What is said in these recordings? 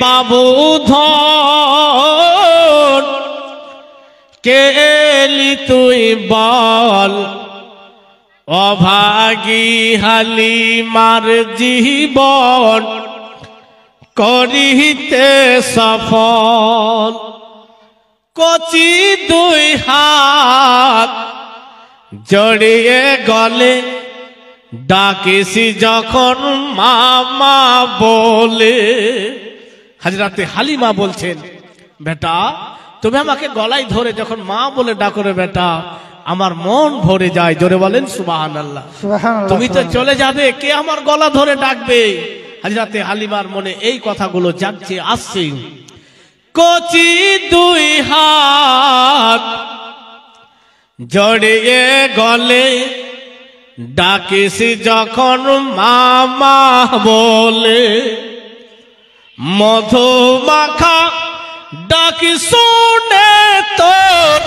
বাবু ধন কে এলি তুই বল, অভাগী হালিমার জীবন করিতে সফল। কচি দুই হাত জড়িয়ে গলে ডাকিসি যখন মামা বলে। হযরতে হালিমা বলছেন, বেটা তুমি আমাকে গলায় ধরে যখন মা বলে ডাকো রে বেটা, আমার মন ভরে যায়। জোরে বলেন সুবহানাল্লাহ। তুমি তো চলে যাবে, কে আমার গলা ধরে ডাকবে? হযরতে হালিমার মনে এই কথাগুলো জাগছে, আসছে। কচি দুই হাত জড়িয়ে গলে ডাকিসি যখন মামা বলে, মধুমাখা ডাকি শুনে তোর,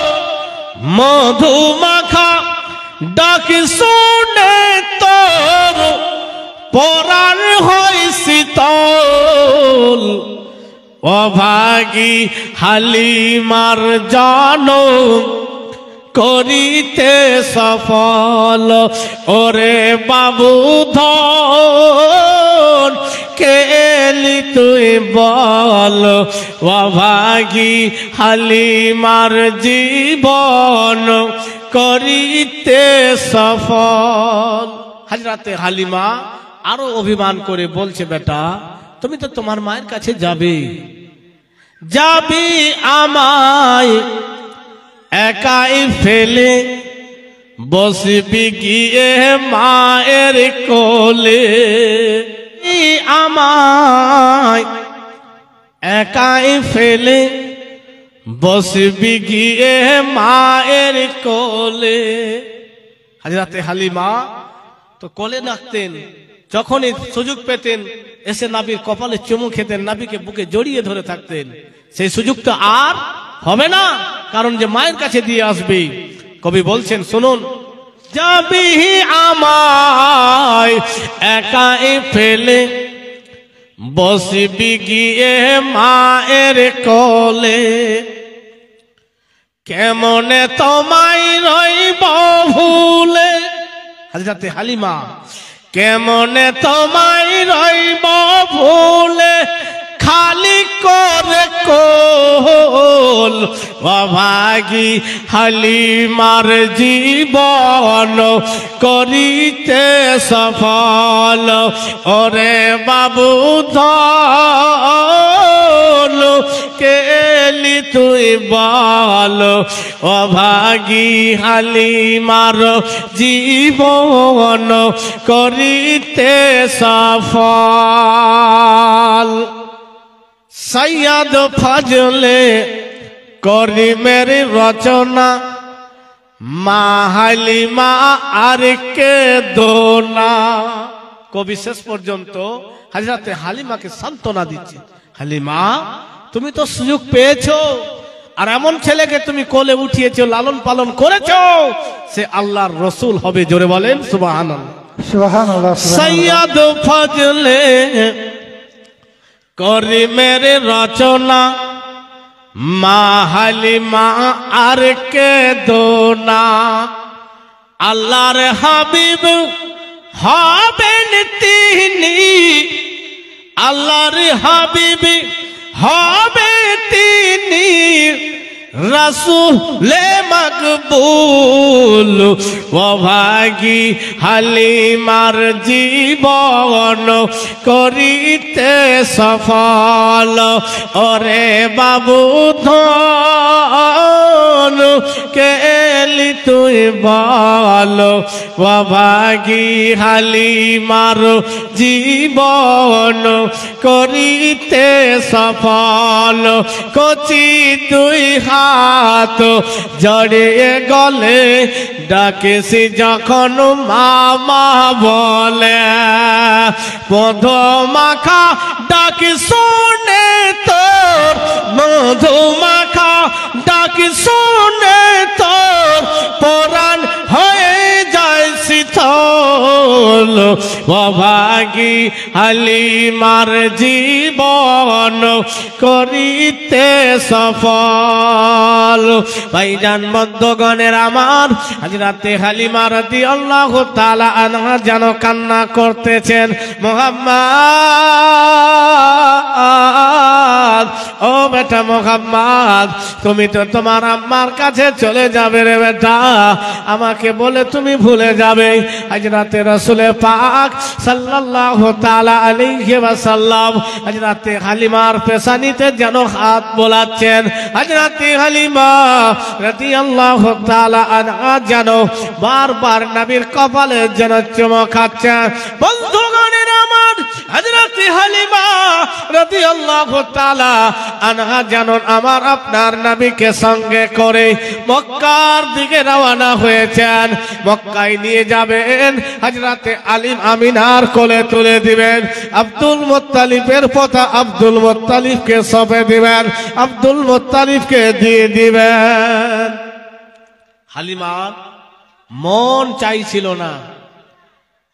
মধুমাখা ডাকি শুনে তোর পরাণ হয় শীতল। অভাগী হালিমার জনম করিতে সফল। ওরে বাবু ধন কে এলি তুই বল, অভাগী হালিমার জীবন করিতে সফল। হযরতে হালিমা আরো অভিমান করে বলছে, বেটা তুমি তো তোমার মায়ের কাছে যাবে, যাবি আমায় একাই ফেলে, বসবি গিয়ে মায়ের কোলে। আমায় একাই ফেলে বসবি গিয়ে মায়ের কোলে। হযরতে হালিমা তো কোলে রাখতেন, যখনই সুযোগ পেতেন এসে নবীর কপালে চুমু খেতেন, নবীকে বুকে জড়িয়ে ধরে থাকতেন। সেই সুযোগটা আর হবে না, কারণ যে মায়ের কাছে দিয়ে আসবে। কবি বলছেন, শুনুন, যাবি আমায় একাই ফেলে, বসবি গিয়ে মায়ের কোলে, কেমনে তোমায় রইব ভুলে। হযরতে হালিমা, কেমনে তোমায় রইব ভুলে, খালি করে কোল। অভাগী হালিমার জীবন করিতে সফল। ওরে বাবু ধন কে এলি তুই বল, অভাগী হালিমার জীবন করিতে সফল। সৈয়দ ফজলে করিমের রচনা, মা হালিমা আর কে দোনা। কবি শেষ পর্যন্ত হযরতে হালিমাকে সান্ত্বনা দিচ্ছে, হালিমা তুমি তো সুযোগ পেয়েছো, আর এমন ছেলেকে তুমি কোলে উঠিয়েছো, লালন পালন করেছো, সে আল্লাহর রসুল হবে। জোরে বলেন সুবহানাল্লাহ। সুবহানাল্লাহ। সৈয়দ ফজলে করিমের রচনা, মা হালিমা আর কে দোনা। আল্লাহর হাবিব হবেন তিনি, আল্লাহর হাবিব হবে তিনি, রাসূলে মকবুল। অভাগী হালিমার জীবন করিতে সফল। ওরে বাবু ধন কে এলি তুই বল, অভাগী হালিমার জীবন করিতে সফল। কচি দুই হাত জড়িয়ে গলে ডাকেছি যখন মামা বলে, মধুমাখা ডাকি শুনে তোর, মধুমাখা ডাকি শুনে তোর পরাণ হয়ে যায় শীতল। অভাগী হালিমার জীবন করিতে সফল। ভাইজান বন্ধুগণের আমার, হযরতে হালিমা রাদিয়াল্লাহু তাআলা আনহা যেন কান্না করতেছেন, মুহাম্মদ, ও বেটা মুহাম্মদ, তুমি তো তোমার আম্মার কাছে চলে যাবে রে বেটা, আমাকে বলে তুমি ভুলে যাবে। হযরতে রাসূল পাক সাল্লাল্লাহু তাআলা আলাইহি ওয়াসাল্লাম হযরতে হালিমার পেছানিতে যেন হাত বোলাচ্ছেন। হযরতে হালিমা রাদিয়াল্লাহু তাআলা আনহা যেন বারবার নবীর কপালে যেন চুমো খাচ্ছেন। বন্ধুগণের আমার, হযরতে হালিমা রাদিয়াল্লাহু তাআলা আনহা যেন আমার আপনার নবীকে সঙ্গে করে মক্কার দিকে রওনা হয়েছেন। মক্কায় নিয়ে যাবেন, হযরতে আমিনার কোলে তুলে দিবেন, আব্দুল মুত্তালিবের পোতা আব্দুল মুত্তালিবকে সঁপে দিবেন, আব্দুল মুত্তালিবকে দিয়ে দিবেন। হালিমার মন চাইছিল না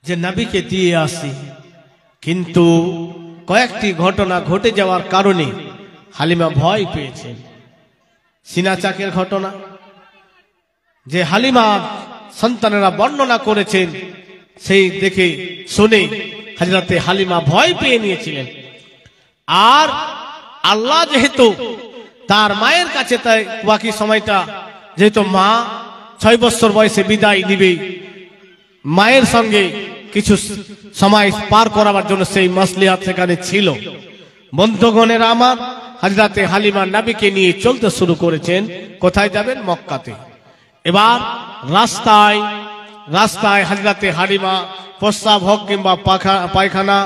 যে নবীকে দিয়ে আসি, কিন্তু কয়েকটি ঘটনা ঘটে যাওয়ার কারণে হালিমা ভয় পেয়েছেন। সিনাচাকের ঘটনা যে হালিমার সন্তানেরা বর্ণনা করেছেন, সেই দেখে শুনে হযরতে হালিমা ভয় পেয়ে নিয়েছিলেন। আর আল্লাহ যেহেতু তার মায়ের কাছে, তাই বাকি সময়টা যেহেতু মা 6 বছর বয়সে বিদায় নিবে, মায়ের সঙ্গে কিছু সময় পার করাবার জন্য সেই মাসলিহাত সেখানে ছিল। বন্ধুগণের আমার, হযরতে হালিমা নবীকে নিয়ে চলতে শুরু করেছেন। কোথায় যাবেন? মক্কাতে। এবার রাস্তায় হযরতে হালিমা প্রস্রাব হোক কিংবা পায়খানা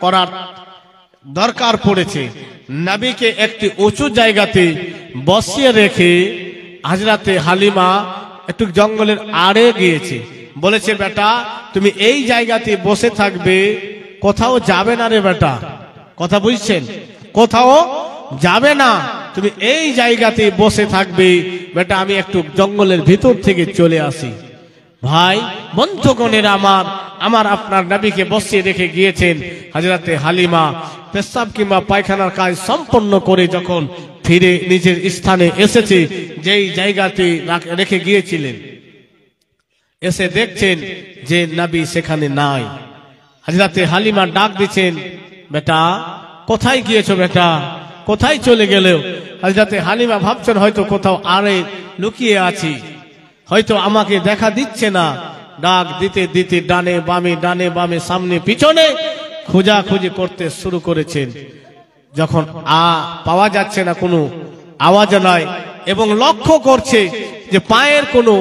করার দরকার পড়েছে। নবীকে একটি উঁচু জায়গাতে বসিয়ে রেখে হযরতে হালিমা একটু জঙ্গলের আড়ে গিয়েছে। বলেছে, বেটা তুমি এই জায়গাতে বসে থাকবে, কোথাও যাবে না রে বেটা। কথা বুঝছেন? কোথাও যাবে না, তুমি এই জায়গাতে বসে থাকবে বেটা, আমি একটু জঙ্গলের ভিতর থেকে চলে আসি। ভাই বন্ধুগণের আমার আপনার নবীকে বসিয়ে রেখে গিয়েছেন। হযরতে হালিমা পেশাব কিংবা পায়খানার কাজ সম্পন্ন করে যখন ফিরে নিজের স্থানে এসেছে, যেই জায়গাতে রেখে গিয়েছিলেন, এসে দেখছেন যে নবী সেখানে নাই। হযরতে হালিমা ডাক দিচ্ছেন, বেটা কোথায় গিয়েছো বেটা, কোথায় চলে গেলে? হযরতে হালিমা ভাবছেন হয়তো কোথাও আড়ে লুকিয়ে আছি, হয়তো আমাকে দেখা দিচ্ছে না। ডাক দিতে দিতে ডানে বামে সামনে পিছনে খোঁজাখুঁজি করতে শুরু করেছেন। যখন পাওয়া যাচ্ছে না, কোনো আওয়াজ নয়, এবং লক্ষ্য করছে যে পায়ের কোনো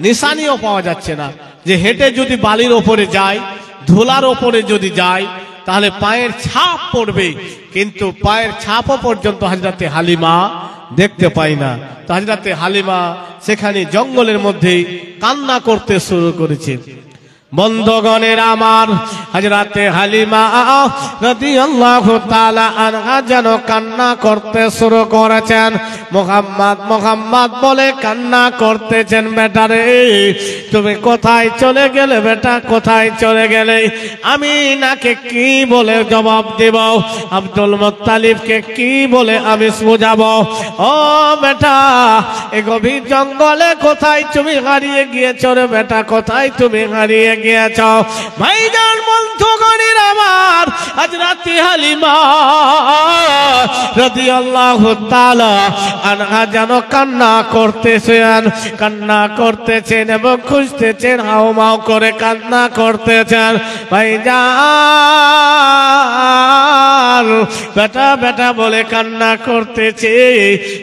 নিশানিও পাওয়া যাচ্ছে না, যে হেঁটে যদি বালির ওপরে যায়, ধুলার ওপরে যদি যায়, তাহলে পায়ের ছাপ পড়বে, কিন্তু পায়ের ছাপও পর্যন্ত হযরতে হালিমা দেখতে পাই না। তো হযরতে হালিমা সেখানে জঙ্গলের মধ্যে কান্না করতে শুরু করেছে। বন্ধুগণের আমার, হযরতে হালিমা রাদিয়াল্লাহু তাআলা আনহা যেন কান্না করতে শুরু করেছেন। মুহাম্মদ মুহাম্মদ বলে কান্না করতেছেন। বেটা রে তুমি কোথায় চলে গেলে বেটা, কোথায় চলে গেলে? আমি নাকে কি বলে জবাব দেব? আব্দুল মুত্তালিবকে কি বলে আমি বোঝাবো? ও বেটা, এই গভীর জঙ্গলে কোথায় তুমি হারিয়ে গিয়েছো রে বেটা, কোথায় তুমি হারিয়ে গিয়েছ? ভাইজান বন্ধুগণের আমার, হযরতে হালিমা রাদিয়াল্লাহু তাআলা আনহা যেন কান্না করতেছেন এবং খুঁজতেছেন, হাউমাউ করে কান্না করতেছেন। ভাইজান বেটা বেটা বলে কান্না করতেছে।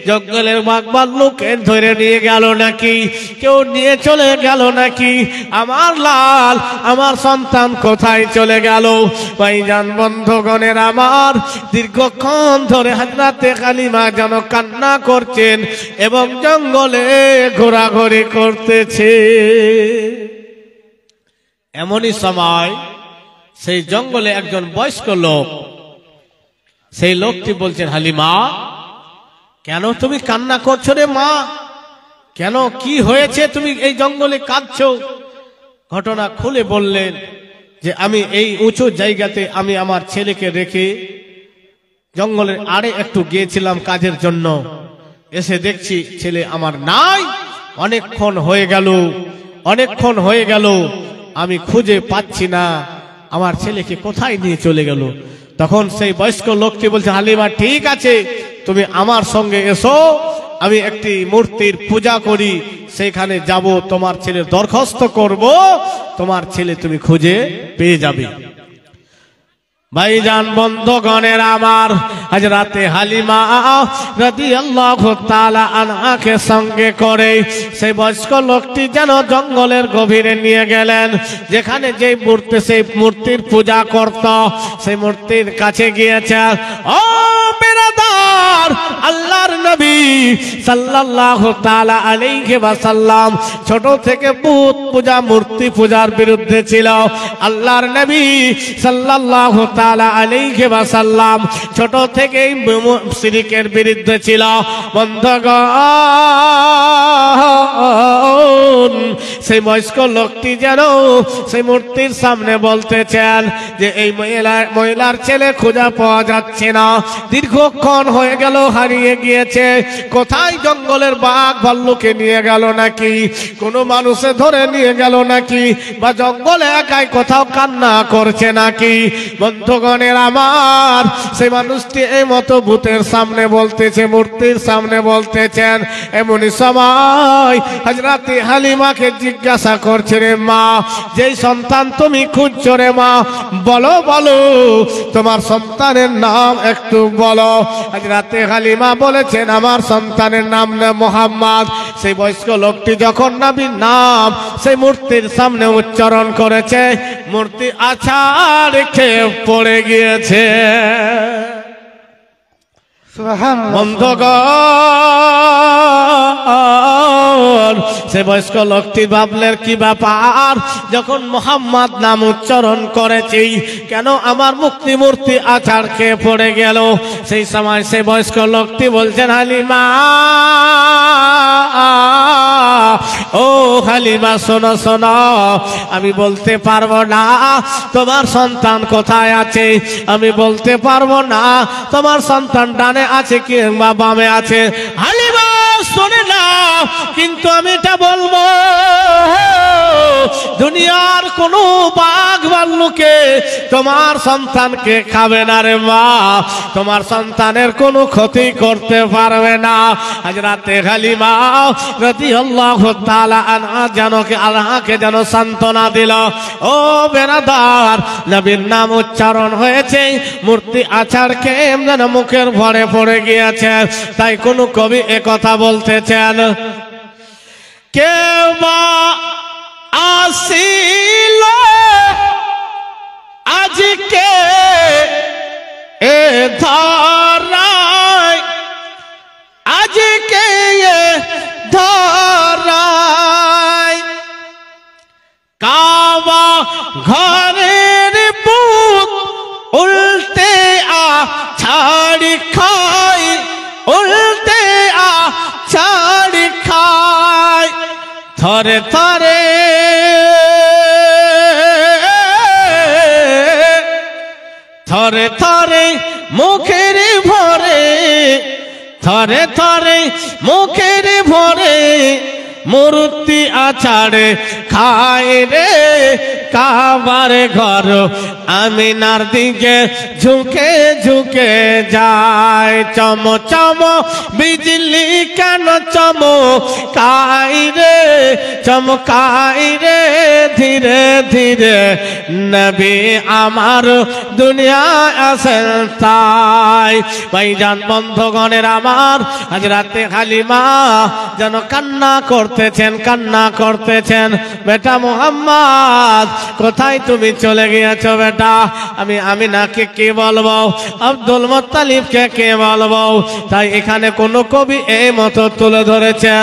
জঙ্গলের বাঘ ভাল্লুকে ধরে নিয়ে গেল নাকি, কেউ নিয়ে চলে গেল নাকি? আমার লাল, আমার সন্তান কোথায় চলে গেল? ভাইজান বন্ধুগণের আমার, দীর্ঘক্ষণ ধরে হযরতে হালিমা যেন কান্না করছেন এবং জঙ্গলে ঘোরাঘুরি করতেছে। এমনই সময় সেই জঙ্গলে একজন বয়স্ক লোক, সেই লোকটি বলছেন, হালিমা কেন তুমি কান্না করছো রে মা? কেন, কি হয়েছে? তুমি এই জঙ্গলে কাঁদছো? ঘটনা খুলে বললেন যে আমি এই উঁচু জায়গাতে আমি আমার ছেলেকে রেখে জঙ্গলের আড়ে একটু গিয়েছিলাম কাজের জন্য, এসে দেখছি ছেলে আমার নাই। অনেকক্ষণ হয়ে গেল আমি খুঁজে পাচ্ছি না আমার ছেলেকে কোথায় নিয়ে চলে গেল। তখন সেই বয়স্ক লোকটি বলছে, হালিমা ঠিক আছে, তুমি আমার সঙ্গে এসো, আমি একটি মূর্তির পূজা করি, সেখানে যাব, তোমার ছেলের দরখাস্ত করব, তোমার ছেলে তুমি খুঁজে পেয়ে যাবে। ভাইজান বন্ধুগণের আমার, হযরতে হালিমা রাদিয়াল্লাহু তাআলা আনহাকে সঙ্গে করে সেই বয়স্ক লোকটি যেন জঙ্গলের গভীরে নিয়ে গেলেন, যেখানে যে মূর্তি সেই মূর্তির পূজা করত, সেই মূর্তির কাছে গিয়েছেন। ও বিরাদার, আল্লাহর নবী সাল্লাল্লাহু তাআলা আলাইহি ওয়াসাল্লাম ছোট থেকে বুত পূজা মূর্তি পূজার বিরুদ্ধে ছিল। আল্লাহর নবী সাল্লাল্লাহু তাআলা আলাইহি ওয়াসাল্লাম ছোট থেকেই শিরকের বিরুদ্ধে ছিল। বন্ধুগণ, সেই বয়স্ক লোকটি যেন সেই মূর্তির সামনে বলতেছেন যে এই মহিলার ছেলে খোঁজা পাওয়া যাচ্ছে না, দীর্ঘক্ষণ হয়ে গেল হারিয়ে গিয়েছে, কোথায় জঙ্গলের বাঘ ভাল্লুকে নিয়ে গেল নাকি, কোনো মানুষে ধরে নিয়ে গেল নাকি, বা জঙ্গলে একাই কোথাও কান্না করছে নাকি। বন্ধুগণের আমার, সেই মানুষটি এই মতো ভূতের সামনে বলতেছে, মূর্তির সামনে বলতেছেন। এমনই সময় হযরতে হালিমাকে জিজ্ঞাসা করছে, রে মা, যেই সন্তান তুমি খুঁজছো রে মা, বলো বলো তোমার সন্তানের নাম একটু বলো। হযরতে হালিমা বলেছেন, আমার সন্তানের নাম না মুহাম্মদ। সেই বয়স্ক লোকটি যখন নবীর নাম সেই মূর্তির সামনে উচ্চারণ করেছে, মূর্তি আছাড় খেয়ে পড়ে গিয়েছে। বন্ধুগণ, সে বয়স্ক লোকটি ভাবলেন কি ব্যাপার, যখন মুহাম্মদ নাম উচ্চারণ করেছি কেন আমার মুক্তি মূর্তি আছাড় খেয়ে পড়ে গেল। সেই সময় সে বয়স্ক লোকটি বলছেন, হালিমা, ও হালিমা, শোনো শোনো, আমি বলতে পারবো না তোমার সন্তান কোথায় আছে, আমি বলতে পারবো না তোমার সন্তান ডানে আছে কিংবা বামে আছে। হালিমা, শোনে না, কিন্তু আমি এটা বলবো, দুনিয়ার কোন বাঘ ভাল্লুকে তোমার সন্তানকে খাবে না রে মা, তোমার সন্তানের কোনো ক্ষতি করতে পারবে না। হযরতে হালিমা রাদিয়াল্লাহু তাআলা আনহাকে যেন সান্ত্বনা দিল। ও বেরাদার, নবীর নাম উচ্চারণ হয়েছে, মূর্তি আছাড় খেয়ে যেন মুখের ভরে পড়ে গিয়েছে। তাই কোন কবি এ কথা বলতেছেন, কেউ বা আসিল আজকে এ ধরায়, আজকে এ ধরায়, কাবা ঘরের বুক উল্টে ছাড়ি খায়, উল্টে ছাড়ি খায়, থরে থরে থরে থরে মুখের ভরে, থরে থরে মুখের ভরে, মূর্তি আছাড়ে খায় রে, কাবার ঘর আমিনার দিকে ঝুঁকে ঝুঁকে যায়। চম চম বিজলি কেন চমকাই রে, চমকাই রে, ধীরে ধীরে নবী আমার দুনিয়ায় আসেন তাই। ভাইজান বন্ধুগণের আমার, হযরতে হালিমা যেন কান্না করতেছেন, বেটা মুহাম্মদ কোথায় তুমি চলে গিয়েছো বেটা, আমি আমিনাকে কে বলবো, আব্দুল মুত্তালিবকে কে বলবো। তাই এখানে কোন কবি এই মতো তুলে ধরেছে,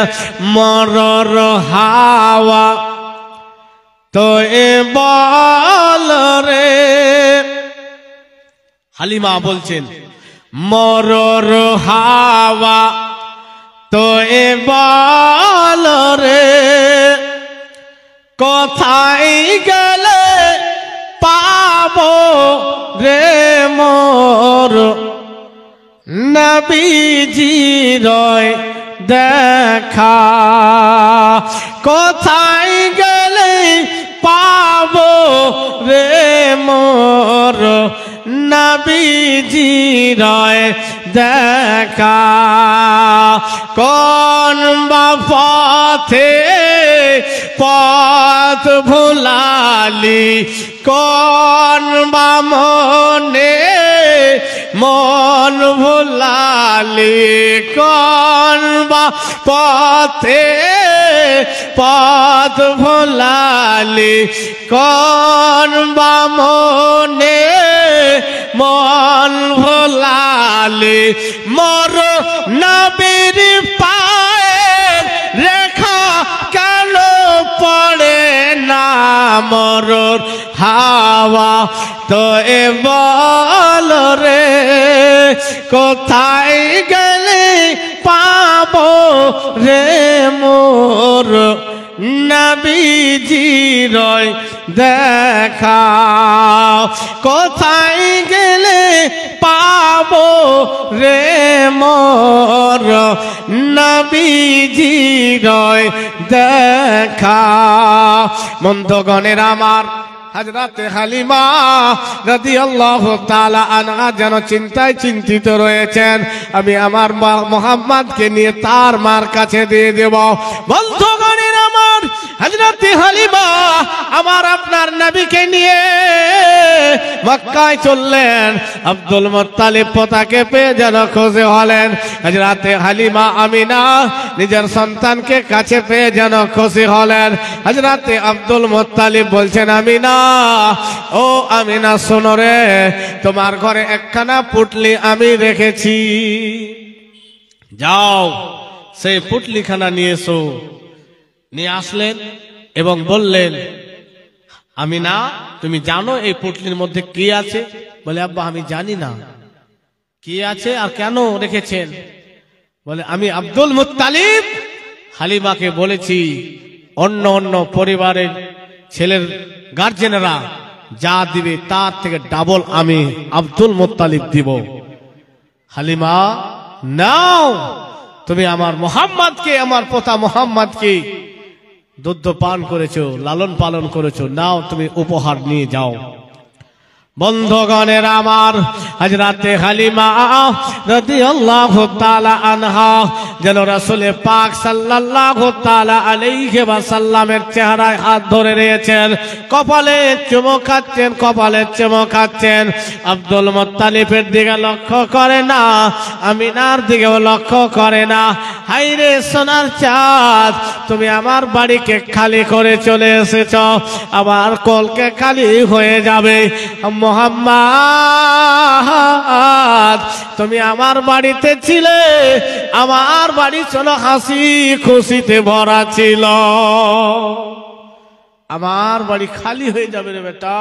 মরর হাওয়া তো এ বল রে, হালিমা বলছেন, মরর হাওয়া তো এ বল রে, কোথায় গেলে পা নবীজির দেখা, কোথায় গেলে পাবো রে মোর নবীজির দেখা, কোন বা পথে পথ ভুলালি, কোন বা মনে মন ভুলালি, কোন বা পথে পথ ভুলালি, কোন বা মনে মন ভুলালি, মোর নবীর পায়ের রেখা কেন পড়ে না মোর হাওয়া, তো এ বল রে কোথায় গেলে পাবো রে মোর নবীজির দেখা, কোথায় গেলে পাবো রে মোর নবীজির দেখা। বন্ধুগণের আমার, হযরতে হালিমা রাদিয়াল্লাহু তাআলা আনহা যেন চিন্তায় চিন্তিত রয়েছেন, আমি আমার মুহাম্মদকে নিয়ে তার মার কাছে দিয়ে দেব। বন্ধুগণের আমার, হযরতে হালিমা আমার আপনার নবীকে নিয়ে মক্কায় চললেন। আব্দুল মুত্তালিব পোতাকে পেয়ে যেন খুশি হলেন। হযরতে হালিমা আমিনা নিজের সন্তানকে কাছে পেয়ে যেন খুশি হলেন। হযরতে আব্দুল মুত্তালিব বলছেন, আমিনা, ও আমিনা শোনো রে, তোমার ঘরে একখানা পুটলি আমি রেখেছি, যাও সেই পুটলিখানা নিয়ে এসো। নিয়ে আসলেন এবং বললেন, আমিনা, তুমি জানো এই পুটলির মধ্যে কি আছে? বলে, আব্বা আমি জানি না কি আছে আর কেন রেখেছেন। বলে, আমি আব্দুল মুত্তালিব হালিমাকে বলেছি অন্য অন্য পরিবারের ছেলের গার্জেনেরা যা দিবে তার থেকে ডাবল আমি আব্দুল মুত্তালিব দিব। হালিমা, নাও, তুমি আমার মুহাম্মদকে, আমার পোতা মুহাম্মদকে দুধ পান করেছো, লালন পালন করেছো, নাও তুমি উপহার নিয়ে যাও। বন্ধুগণের আমার, হযরতে হালিমা রাদিয়াল্লাহু তাআলা আনহা যেন রাসূল পাক সাল্লাল্লাহু তাআলা আলাইহি ওয়াসাল্লামের চেহারায় হাত ধরে রয়েছেন, কপালে চুমো খাচ্ছেন, কপালে চুমো খাচ্ছেন। আব্দুল মুত্তালিবের দিকে লক্ষ্য করে না, আমিনার দিকেও লক্ষ্য করে না। হায়রে সোনার চাঁদ, তুমি আমার বাড়িকে খালি করে চলে এসেছ, আমার কোলকে খালি হয়ে যাবে। মুহাম্মদ, তুমি আমার বাড়িতে ছিলে, আমার বাড়ি ছিল হাসি খুশিতে ভরা ছিল, আমার বাড়ি খালি হয়ে যাবে রে বেটা।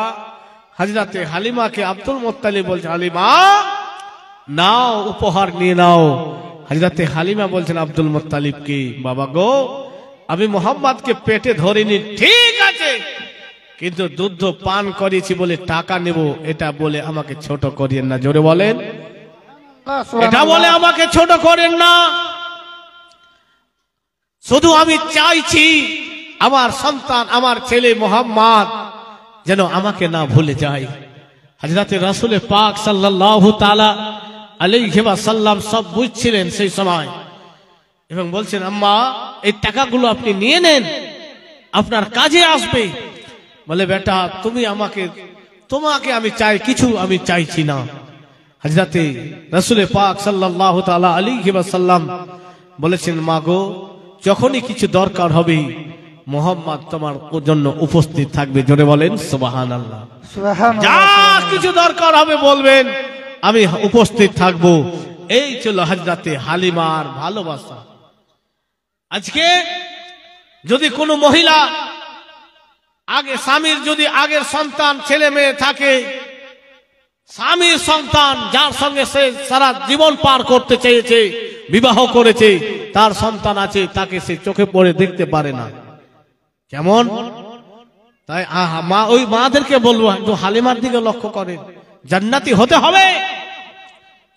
হযরতে হালিমাকে আব্দুল মুত্তালিব বলছে, হালিমা নাও, উপহার নিয়ে নাও। হযরতে হালিমা বলছেন আব্দুল মুত্তালিবকে, বাবা গো, আমি মুহাম্মদকে পেটে ধরিনি, ঠিক আছে, কিন্তু দুধ পান করেছি বলে টাকা নেব, এটা বলে আমাকে ছোট করিয়েন না। জোরে বলেন, এটা বলে আমাকে ছোট করেন না। শুধু আমি চাইছি আমার সন্তান, আমার ছেলে মুহাম্মদ যেন আমাকে না ভুলে যায়। হযরতে রাসূল পাক সাল্লাল্লাহু তাআলা আলাইহি ওয়াসাল্লাম সব বুঝছিলেন সেই সময়, এবং বলছেন, আম্মা, এই টাকাগুলো আপনি নিয়ে নেন, আপনার কাজে আসবে। বলে, বেটা, তুমি আমাকে, তোমাকে আমি চাই, কিছু আমি চাইছি না। হযরতে রাসূল পাক সাল্লাল্লাহু তাআলা আলাইহি ওয়াসাল্লাম বলেছেন, মা গো, যখনই কিছু দরকার হবে মুহাম্মদ তোমার জন্য উপস্থিত থাকবে। জোরে বলেন সুবহানাল্লাহ। যা কিছু দরকার হবে বলবেন, আমি উপস্থিত থাকব। এই ছিল হযরতে হালিমার ভালোবাসা। আজকে যদি কোনো মহিলা আগে স্বামীর যদি আগের সন্তান ছেলে মেয়ে থাকে, স্বামীর সন্তান যার সঙ্গে সে সারা জীবন পার করতে চেয়েছে, বিবাহ করেছে, তার সন্তান আছে, তাকে সে চোখে পড়ে দেখতে পারে না, কেমন? তাই মা, ওই মাদেরকে বলবো, হালিমার দিকে লক্ষ্য করেন, জান্নাতি হতে হবে।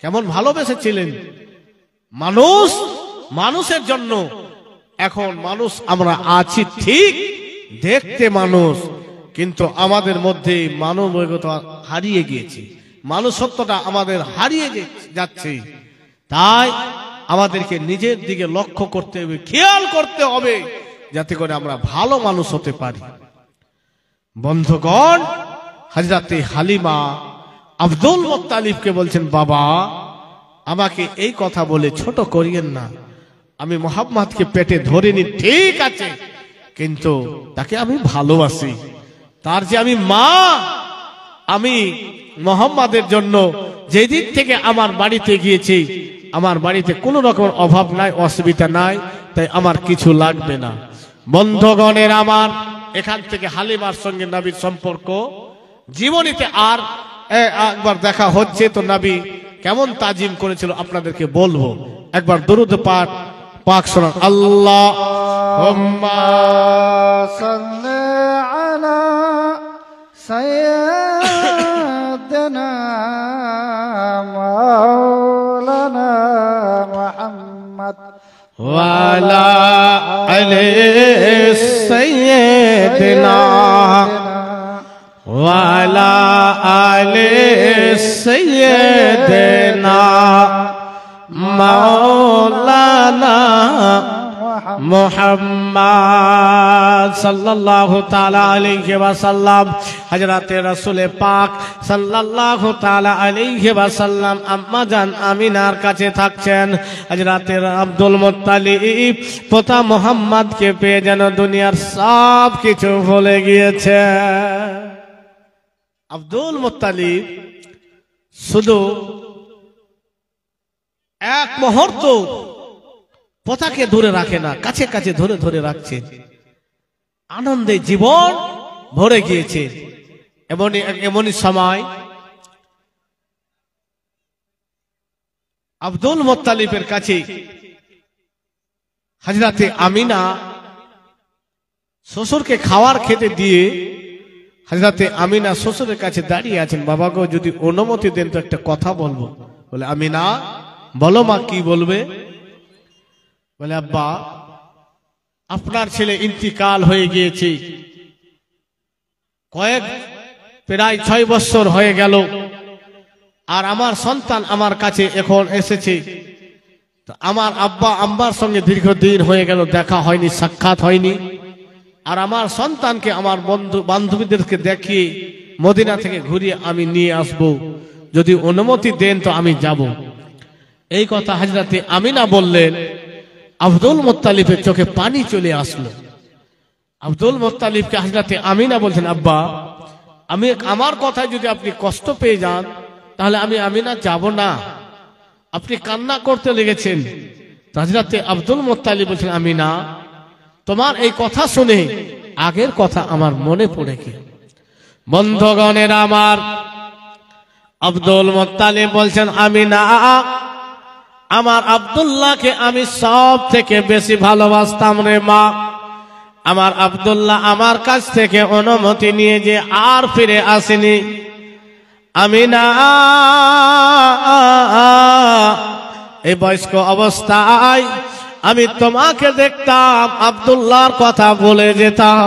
কেমন ভালোবেসেছিলেন। মানুষ মানুষের জন্য। এখন মানুষ আমরা আছি ঠিক, দেখতে মানুষ, কিন্তু আমাদের মধ্যে মানবিকতা হারিয়ে গিয়েছে, মানুষত্বটা আমাদের হারিয়ে যাচ্ছে। তাই আমাদেরকে নিজের দিকে লক্ষ্য করতে হবে, খেয়াল করতে হবে, যাতে করে আমরা ভালো মানুষ হতে পারি। বন্ধুগণ, হযরতে হালিমা আব্দুল মুত্তালিবকে বলছেন, বাবা আমাকে এই কথা বলে ছোট করিয়েন না, আমি মুহাম্মদকে পেটে ধরিনি ঠিক আছে, কিন্তু তাকে আমি ভালোবাসি, তার যে আমি মা, আমি মুহাম্মদের জন্য যেদিন থেকে আমার বাড়িতে গিয়েছি, আমার বাড়িতে কোনো রকম অভাব নাই, অসুবিধা নাই, তাই আমার কিছু লাগবে না। বন্ধুগণের আমার, এখান থেকে হালিমার সঙ্গে নবীর সম্পর্ক জীবনীতে আর একবার দেখা হচ্ছে। তো নবী কেমন তাজিম করেছিল আপনাদেরকে বলবো। একবার দরুদ পাক শোনান। আল্লাহুম্মা সাল্লি আলা সাইয়্যিদিনা মাওলানা মুহাম্মদ ওয়া আলা আলি সাইয়্যিদিনা ওয়া আলা আলি সাইয়্যিদিনা মাওলানা মুহাম্মদ সাল্লাল্লাহু তাআলা আলাইহি ওয়াসাল্লাম। হযরতে রাসূল পাক সাল্লাল্লাহু তাআলা আলাইহি ওয়াসাল্লাম আম্মা জান আমিনার কাছে থাকছেন। হযরতে আব্দুল মুত্তালিব পোতা মুহাম্মদকে পেয়ে যেন দুনিয়ার সব কিছু ভুলে গিয়েছে। আব্দুল মুত্তালিব শুধু এক মুহূর্ত পোতাকে ধরে রাখে না, কাছে কাছে ধরে ধরে রাখছে, আনন্দে জীবন ভরে গিয়েছে। এমনই সময় আব্দুল মুত্তালিবের কাছে হযরতে আমিনা শ্বশুরকে খাওয়ার খেতে দিয়ে হযরতে আমিনা শ্বশুরের কাছে দাঁড়িয়ে আছেন। বাবা গো, যদি অনুমতি দেন তো একটা কথা বলবো। বলে, আমিনা বলো মা, কি বলবে? বলে, আব্বা আপনার ছেলে ইন্তিকাল হয়ে গিয়েছে, প্রায় 6 বছর হয়ে গেল, আর আমার সন্তান আমার কাছে এখন এসেছে। আমার আব্বা আম্মার সঙ্গে দীর্ঘদিন হয়ে গেল দেখা হয়নি, সাক্ষাৎ হয়নি, আর আমার সন্তানকে আমার বন্ধু বান্ধবীদেরকে দেখিয়ে মদিনা থেকে ঘুরিয়ে আমি নিয়ে আসব, যদি অনুমতি দেন তো আমি যাব। এই কথা হযরতে আমিনা বললেন। আব্দুল মুত্তালিবের চোখে পানি চলে আসলো। আব্দুল মুত্তালিবকে হযরতে আমিনা বলছেন, আব্বা আমার কথায় যদি আপনি কষ্ট পেয়ে যান তাহলে আমি আমিনা যাব না। আপনি কান্না করতে লেগেছেন। হযরতে আব্দুল মুত্তালিব বলছেন, আমিনা তোমার এই কথা শুনে আগের কথা আমার মনে পড়ে গেল। বন্ধুগণের আমার, আব্দুল মুত্তালিব বলছেন, আমিনা আমার আব্দুল্লাহকে আমি সব থেকে বেশি ভালোবাসতাম রে মা। আমার আব্দুল্লাহ আমার কাছ থেকে অনুমতি নিয়ে যে আর ফিরে আসেনি। আমিনা এই বয়স্ক অবস্থায় আমি তোমাকে দেখতাম, আব্দুল্লাহর কথা বলে যেতাম।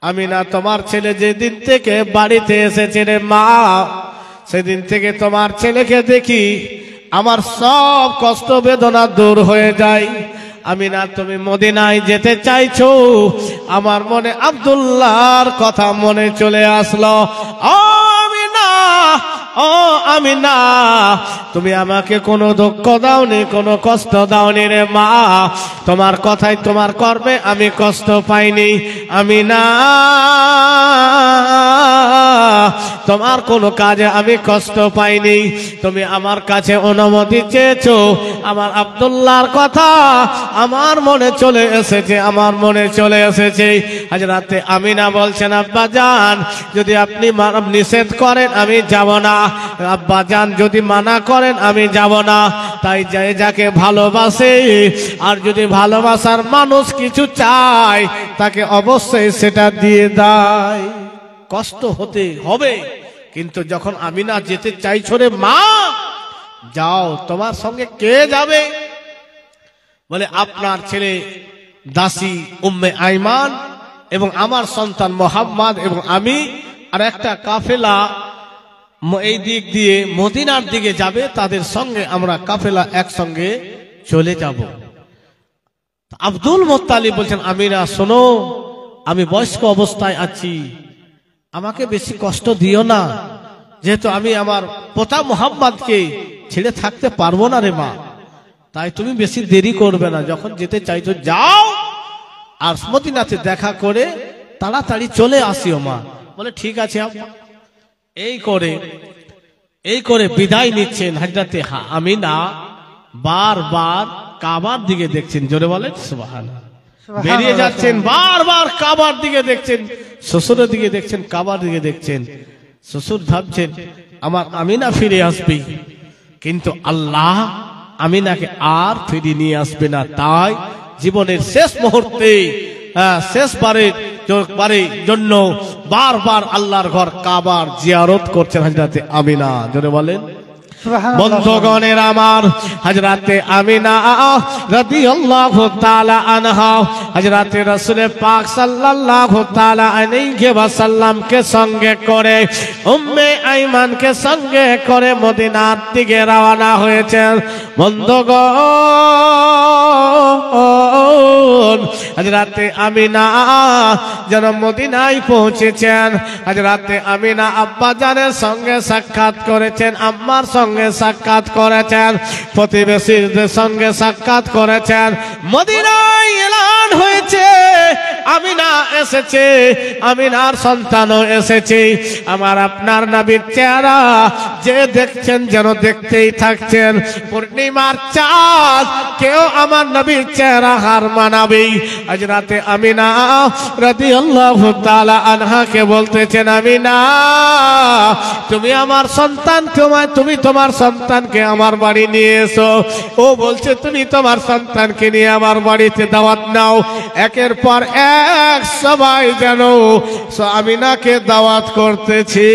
আমিনা তোমার ছেলে যেদিন থেকে বাড়িতে এসেছে রে মা, সেদিন থেকে তোমার ছেলেকে দেখি আমার সব কষ্ট বেদনা দূর হয়ে যায়। আমিনা তুমি মদিনায় যেতে চাইছো, আমার মনে আব্দুল্লাহর কথা মনে চলে আসলো। ও আমিনা তুমি আমাকে কোনো দুঃখ দাওনি, কোনো কষ্ট দাওনি রে মা। তোমার কথায় তোমার কর্মে আমি কষ্ট পাইনি। আমিনা তোমার কোনো কাজে আমি কষ্ট পাইনি। তুমি আমার কাছে অনুমতি চেয়েছো, আমার আব্দুল্লাহর কথা আমার মনে চলে এসেছে, আমার মনে চলে এসেছে। হযরতে আমিনা বলছেন, আব্বা জান যদি আপনি নিষেধ করেন আমি যাব না, আব্বা জান যদি মানা করেন আমি যাব না। তাই যাকে ভালোবাসে আর যদি ভালোবাসার মানুষ কিছু চায় তাকে অবশ্যই সেটা দিয়ে দেয়। কষ্ট হতে হবে, কিন্তু যখন আমিনা যেতে চাইছো রে মা, যাও, তোমার সঙ্গে কে যাবে? বলে আপনার ছেলে দাসী উম্মে আইমান এবং আমার সন্তান মোহাম্মদ এবং আমি, আর একটা কাফেলা এই দিক দিয়ে মদিনার দিকে যাবে, তাদের সঙ্গে আমরা কাফেলা একসঙ্গে চলে যাব। আব্দুল মুত্তালিব বলছেন, আমিনা শোনো, আমি বয়স্ক অবস্থায় আছি, আমাকে বেশি কষ্ট দিও না, যেহেতু আমি আমার পোতা মুহাম্মদকে ছেড়ে থাকতে পারবো না রে মা, তাই তুমি বেশি দেরি করবে না, যখন যেতে চাইছো যাও, আর মদিনাতে দেখা করে তাড়াতাড়ি চলে আসিও মা। বলে ঠিক আছে আব্বা। এই করে বিদায় নিচ্ছেন হযরতে আমিনা। বারবার কাবার দিকে দেখছেন, জোরে বলেন সুবহানাল্লাহ। বেরিয়ে যাচ্ছেন, বারবার কাবার দিকে দেখছেন, শ্বশুরের দিকে দেখছেন, কাবার দিকে দেখছেন। শ্বশুর ভাবছেন আমার আমিনা ফিরে আসবে, কিন্তু আল্লাহ আমিনাকে আর ফিরে নিয়ে আসবে না। তাই জীবনের শেষ মুহূর্তে শেষবারের জন্য বারবার আল্লাহর ঘর কাবার জিয়ারত করছেন হযরতে আমিনা, জোরে বলেন। বন্ধুগণের আমার, হযরতে আমিনা রাদিয়াল্লাহু তাআলা আনহা হযরতে রাসূল পাক সাল্লাল্লাহু তাআলা আলাইহি ওয়াসাল্লামকে সঙ্গে করে, উম্মে আইমানকে সঙ্গে করে মদিনার দিকে রওনা হয়েছেন। বন্ধুগণ, হযরতে আমিনা যেন মদিনায় পৌঁছেছেন। হযরতে আমিনা আব্বা জানের সঙ্গে সাক্ষাৎ করেছেন, আম্মার সঙ্গে সাক্ষাৎ করেছেন, প্রতিবেশীদের সঙ্গে সাক্ষাৎ করেছেন। মদিনায় এলান হয়েছে আমিনা এসেছে, আমিনার সন্তানও এসেছে। আমার আপনার নবীর চেহারা যে দেখছেন যেন দেখতেই থাকছেন। পূর্ণিমার চাঁদ কেউ আমার নবীর চেহারা হার মানাবে। হযরতে আমিনা রাদিয়াল্লাহু তাআলা আনহাকে বলতেছেন, আমিনা তুমি আমার সন্তান, তুমি তোমার সন্তানকে আমার বাড়ি নিয়ে এসো। ও বলছে তুমি তোমার সন্তানকে নিয়ে আমার বাড়িতে দাওয়াত নাও। একের পর এক সবাই যেন আমিনাকে দাওয়াত করতেছে।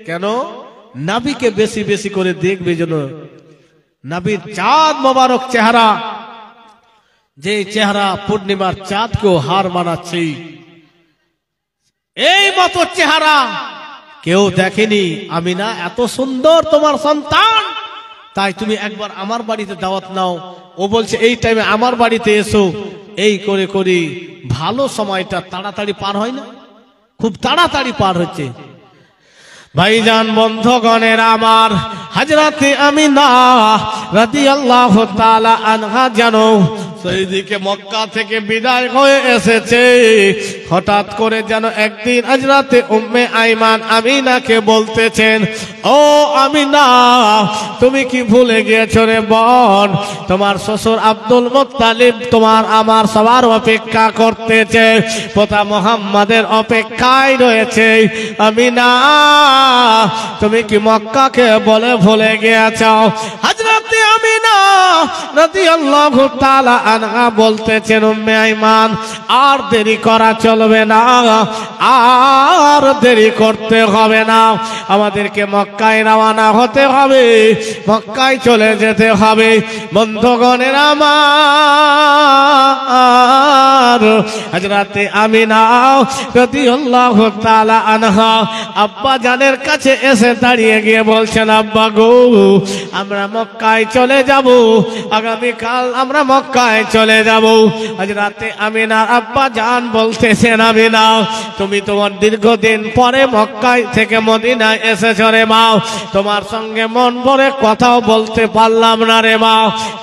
কেন? নবীকে বেশি বেশি করে দেখবে যেন। নবীর চাঁদ মোবারক চেহারা, যে চেহারা পূর্ণিমার চাঁদকেও হার মানাচ্ছে, এই মতো চেহারা কেউ দেখেনি। আমিনা এত সুন্দর তোমার সন্তান, তাই তুমি একবার আমার বাড়িতে দাওয়াত নাও। ও বলছে এই টাইমে আমার বাড়িতে এসো। এই করে করে ভালো সময়টা তাড়াতাড়ি পার হয় না, খুব তাড়াতাড়ি পার হচ্ছে। ভাইজান বন্ধুগণের আমার, হযরতে আমিনা রাদিয়াল্লাহু তাআলা আনহা জানো সেইদিকে মক্কা থেকে বিদায় হয়ে এসেছে। হঠাৎ করে যেন একদিন হযরতে উম্মে আইমান আমিনাকে বলতেছেন, ও আমিনা তুমি কি ভুলে গিয়েছো রে বোন? তোমার শ্বশুর আব্দুল মুত্তালিব তোমার আমার সবার অপেক্ষা করতেছে, পোতা মুহাম্মাদের অপেক্ষায় রয়েছে। আমিনা তুমি কি মক্কাকে বলে ভুলে গিয়েছো? হযরতে আমিনা রাদিয়াল্লাহু তাআলা আনহা বলতেছেন, উম্মে আইমান আর দেরি করা চলবে না, আর দেরি করতে হবে না, আমাদেরকে মক্কায় রওনা হতে হবে, মক্কায় চলে যেতে হবে। বন্ধুগণের আমার, হযরতে আমিনা রাদিয়াল্লাহু তাআলা আনহা আব্বা জানের কাছে এসে দাঁড়িয়ে গিয়ে বলছেন, আব্বা গো আমরা মক্কায় চলে যাব, আগামীকাল আমরা মক্কায় চলে যাব। হযরতে আমিনা আব্বা জান বলতেছেন, আমিনা তুমি তোমার দীর্ঘদিন পরে মক্কায় থেকে মদিনায় এসেছো রে মা, তোমার সঙ্গে মন ভরে কথাও বলতে পারলাম না রে মা।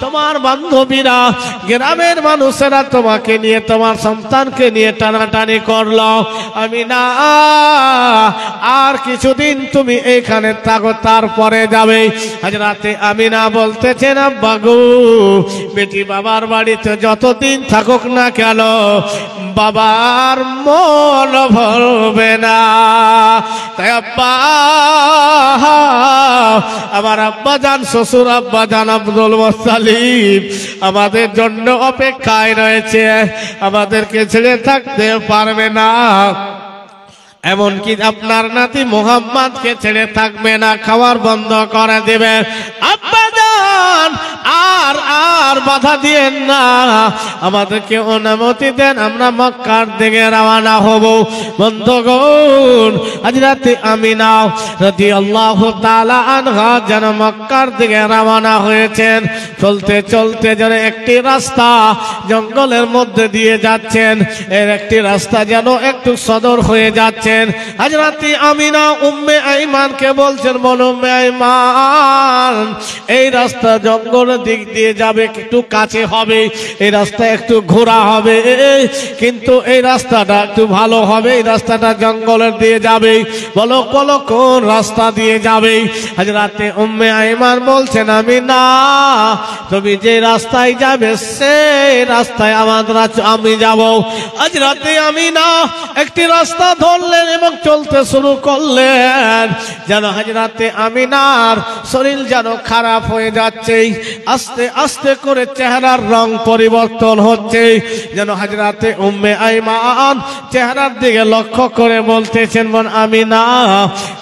তোমার বান্ধবীরা, গ্রামের মানুষেরা তোমাকে নিয়ে, তোমার সন্তানকে নিয়ে টানাটানি করলো। আমিনা আর কিছুদিন তুমি এখানে থাকো, তারপরে যাবে। হযরতে আমিনা বলতেছেন, আব্বা গো বেটি বাবার বাড়িতে যতদিন থাকুক না কেন বাবার মন ভরবে না। তাই আব্বা, আমার আব্বা জান, শ্বশুর আব্বা জান আব্দুল মুত্তালিব আমাদের জন্য অপেক্ষায় রয়েছে, আমাদেরকে ছেড়ে থাকতে পারবে না। এমনকি আপনার নাতি মুহাম্মদকে ছেড়ে থাকবে না, খাওয়ার বন্ধ করে দেবে। আব্বা জান আর আর বাধা দিয়েন না, আমাদেরকে অনুমতি দেন, আমরা মক্কার দিকে রওনা হব। বন্ধুগণ, হযরত আমিনা রাদিয়াল্লাহু তাআলা আনহা যেন মক্কার দিকে রওনা হয়েছেন। চলতে চলতে যেন একটি রাস্তা জঙ্গলের মধ্যে দিয়ে যাচ্ছেন, এর একটি রাস্তা যেন একটু সদর হয়ে যাচ্ছেন। হযরত আমিনা উম্মে আইমানকে বলছেন, বলো উম্মে আইমান, এই রাস্তা জঙ্গলের দিক দিয়ে যাবে, একটু কাছে হবে, এই রাস্তা একটু ঘোরা হবে, কিন্তু এই রাস্তাটা একটু ভালো হবে, এই রাস্তাটা জঙ্গলের দিয়ে যাবে। বলো বলো কোন রাস্তা দিয়ে যাবে? হযরত উম্মে আইমান বলছেন, আমিনা তুমি যে রাস্তায় যাবে সেই রাস্তায় আমি যাব। হযরত আমিনা একটি রাস্তা ধরলেন এবং চলতে শুরু করলেন। যেন হযরত আমিনার শরীর যেন খারাপ হয়ে যাচ্ছে, আস্তে আস্তে করে চেহারার রং পরিবর্তন হচ্ছে। যেন হযরত উম্মে আইমান চেহারার দিকে লক্ষ্য করে বলতেছেন, বোন আমিনা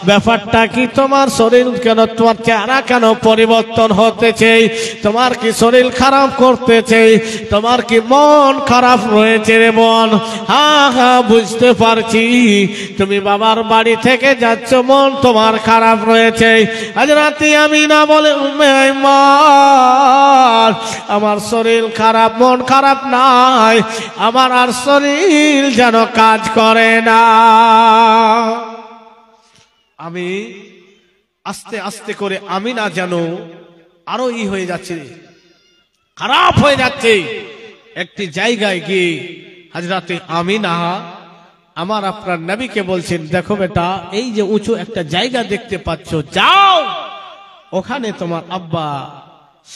ব্যাপারটা কি? তোমার শরীর কেন, তোমার চেহারা কেন পরিবর্তন হতেছে? তোমার কি শরীর খারাপ করতেছে? তোমার কি মন খারাপ রয়েছে রে বোন? হ্যাঁ হ্যাঁ বুঝতে পারছি, তুমি বাবার বাড়ি থেকে যাচ্ছ, মন তোমার খারাপ রয়েছে। হযরত আমিনা বলে, উম্মে আইমান আমার শরীর খারাপ, মন খারাপ নাই, আমার আর শরীর যেন কাজ করে না। আমি আস্তে আস্তে করে আমিনা যেন আরো হয়ে যাচ্ছে, খারাপ হয়ে যাচ্ছে। একটি জায়গায় গিয়ে হযরত আমিনা আমার আপনার নবীকে বলছেন, দেখো বেটা, এই যে উঁচু একটা জায়গা দেখতে পাচ্ছ, যাও ওখানে তোমার আব্বা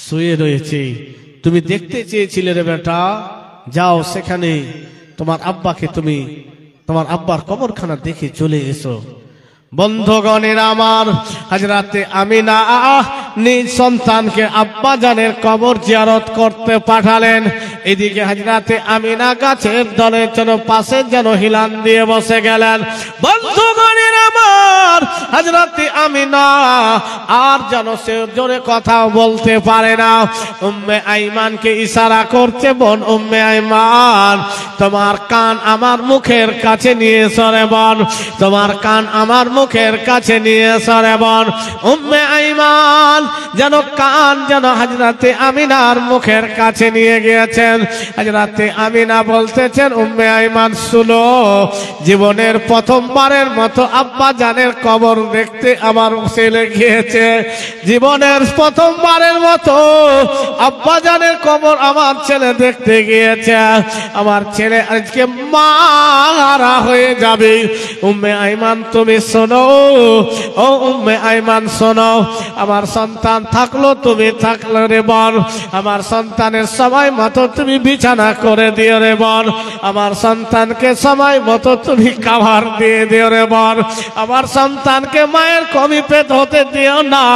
শুয়ে রয়েছে, তুমি দেখতে চেয়েছিলে রে বেটা, যাও সেখানে তোমার আব্বাকে, তুমি তোমার আব্বার কবরখানা দেখে চলে এসো। বন্ধুগণের আমার, হযরত আমিনা নিজ সন্তানকে আব্বা জানের কবর জিয়ারত করতে পাঠালেন। এদিকে হযরত আমিনা গাছের দলের যেন পাশে যেন হিলান দিয়ে বসে গেলেন। বন্ধুগণের আমার, হযরত আমিনা আর যেন সে জোরে কথা বলতে পারে না। উম্মে আইমানকে ইশারা করছে, বোন উম্মে আইমান তোমার কান আমার মুখের কাছে নিয়ে এসো রে বোন, তোমার কান আমার মুখের কাছে নিয়ে এসো রে বোন। উম্মে আইমান যেন কান যেন হযরত আমিনার মুখের কাছে নিয়ে গিয়েছেন। হযরত আমিনা বলতেছেন, উম্মে আইমান শুনো, জীবনের প্রথমবারের মতো আব্বা জানের কবর দেখতে আমার ছেলে গিয়েছে, জীবনের প্রথমবারের মতো আব্বা জানের কবর আমার ছেলে দেখতে গিয়েছে, আমার ছেলে আজকে মারা হয়ে যাবে। উম্মে আইমান তুমি শোনো, ও উম্মে আইমান শোনো, আমার সন্তান থাকলো, তুমি থাকলো রে বোন, আমার সন্তানের সময় মতো তুমি বিছানা করে দিও রে বোন, আমার সন্তানকে সময় মতো তুমি খাবার দিয়ে দিও রে বোন, আমার সন্তানকে মায়ের কমি পেট হতে দিও না,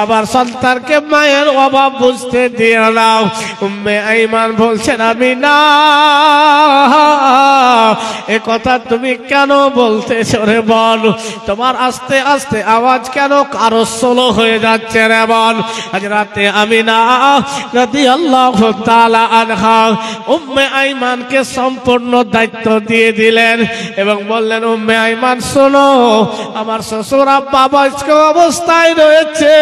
আমার সন্তানকে মায়ের অভাব বুঝতে দিও না। উম্মে আইমান বলছেন, আমি না, এ কথা তুমি কেন বলতেছো রে বোন? তোমার আস্তে আস্তে আওয়াজ কেন কারো স্লো হয়ে যাচ্ছে রে বোন? হযরত আমিনা রাদিয়াল্লাহু তাআলা আনহা উম্মে আইমানকে সম্পূর্ণ দায়িত্ব দিয়ে দিলেন এবং বললেন, উম্মে আইমান শোনো, আমার শ্বশুর আব্বা বয়স্ক অবস্থায় রয়েছে,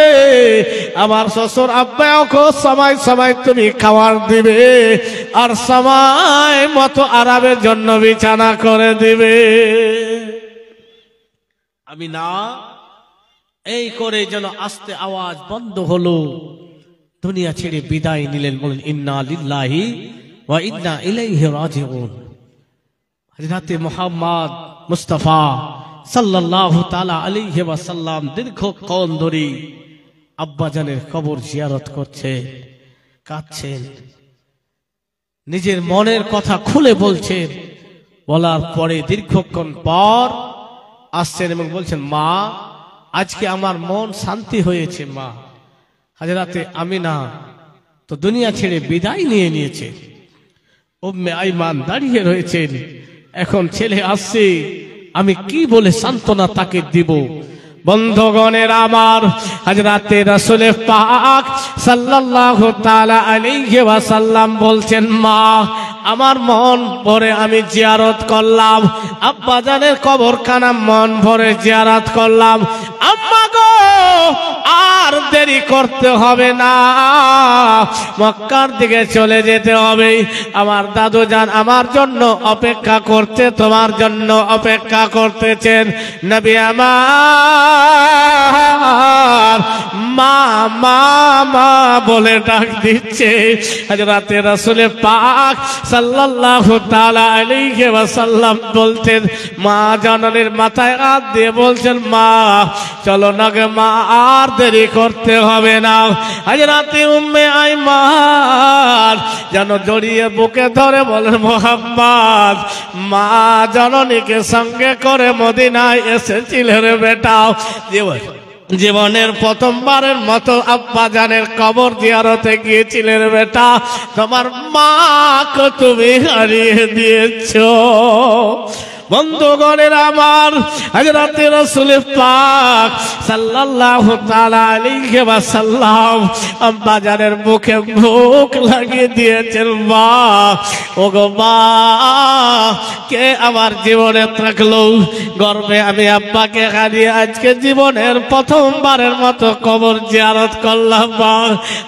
আমার শ্বশুর আব্বাকে সময় সময় তুমি খাবার দিবে আর সময় মতো আরামের জন্য বিছানা করে দিবে। আমি না, এই করে যেন আস্তে আওয়াজ বন্ধ হলো, দুনিয়া ছেড়ে বিদায় নিলেন। বলেন, ইন্না লিল্লাহি ওয়া ইন্না ইলাইহি রাজিউন। হযরত মুহাম্মদ মুস্তাফা সাল্লাল্লাহু তাআলা আলাইহি ওয়াসাল্লাম দীর্ঘক্ষণ ধরে আব্বাজানের কবর জিয়ারত করছে, কাঁদছেন, নিজের মনের কথা খুলে বলছেন। বলার পরে দীর্ঘক্ষণ পর আসছেন এবং বলছেন, মা আজকে আমার মন শান্তি হয়েছে। মা হযরত আমিনা তো দুনিয়া ছেড়ে বিদায় নিয়ে নিয়েছে, উম্মে আইমান দাঁড়িয়ে রয়েছেন। এখন ছেলে আসছে, আমি কি বলে সান্ত্বনা তাকে দিব? বন্ধুগণের আমার, হযরতে রাসূল পাক সাল্লাল্লাহু তাআলা আলাইহি ওয়াসাল্লাম বলছেন, মা আমার মন ভরে আমি জিয়ারত করলাম, আব্বা জানের কবরখানা মন ভরে জিয়ারত করলাম। আম্মা গো আর দেরি করতে হবে না, মক্কার দিকে চলে যেতে হবে। আমার দাদু জান আমার জন্য অপেক্ষা করতে, তোমার জন্য অপেক্ষা করতেছেন। নবী আমার মা মা মা বলে ডাক দিচ্ছে। হযরতে রাসূল পাক সাল্লাল্লাহু তাআলা আলাইহি ওয়াসাল্লাম বলতেন, মা জননীর মাথায় হাত দিয়ে বলছেন, মা চলো না গে মা, আর দেরি করতে হবে না। হযরতে উম্মে আইমান যেন জড়িয়ে বুকে ধরে বলেন, মুহাম্মদ মা জননীকে সঙ্গে করে মদিনায় এসেছিলে রে বেটা। জীবনের প্রথমবারের মতো আব্বা জানের কবর জিয়ারতে গিয়েছিলেন বেটা, তোমার মাকে তুমি হারিয়ে দিয়েছো। বন্ধুগণের আমার, হযরতে রাসূল পাক সাল্লাল্লাহু তাআলা আলাইহি ওয়াসাল্লাম আব্বা জানের মুখে মুখ লাগিয়ে দিয়েছেন। মা ওগো মা, কে আমার জীবনে থাকলো, গর্বে আমি আব্বাকে হারিয়ে আজকে জীবনের প্রথমবারের মতো কবর জিয়ারত করলাম। মা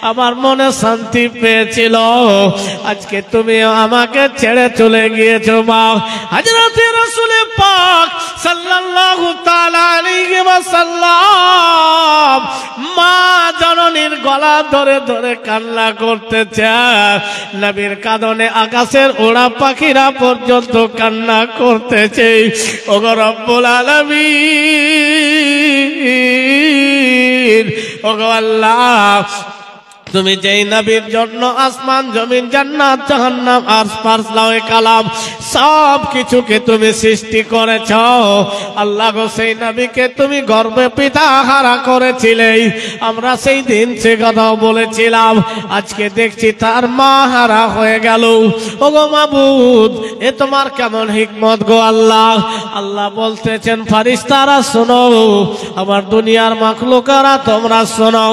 আমার মনে শান্তি পেয়েছিল, আজকে তুমিও আমাকে ছেড়ে চলে গিয়েছো। মা হযরতে রাসূল পাক সাল্লাল্লাহু তাআলা আলাইহি ওয়াসাল্লাম মা জননীর গলা ধরে ধরে কান্না করতেছে। নবীর কাঁদনে আকাশের ওড়া পাখিরা পর্যন্ত কান্না করতেছে। ওগো রব্বুল আলামিন, ওগো আল্লাহ, তুমি যেই নবীর জন্য আসমান জমিন জান্নাত জাহান্নাম আর পারলাওয়ে কালাম সব কিছুকে তুমি সৃষ্টি করেছ, আল্লাহ গো সেই নবীকে তুমি গর্ভে পিতা হারা করেছিলে। আমরা সেই দিন সে কথা বলেছিলাম, আজকে দেখছি তার মা হারা হয়ে গেল। ওগো মাবুদ, এ তোমার কেমন হিকমত গো আল্লাহ। আল্লাহ বলতেছেন, ফারিস্তারা শোনো, আমার দুনিয়ার মাখলুকারা তোমরা শোনো,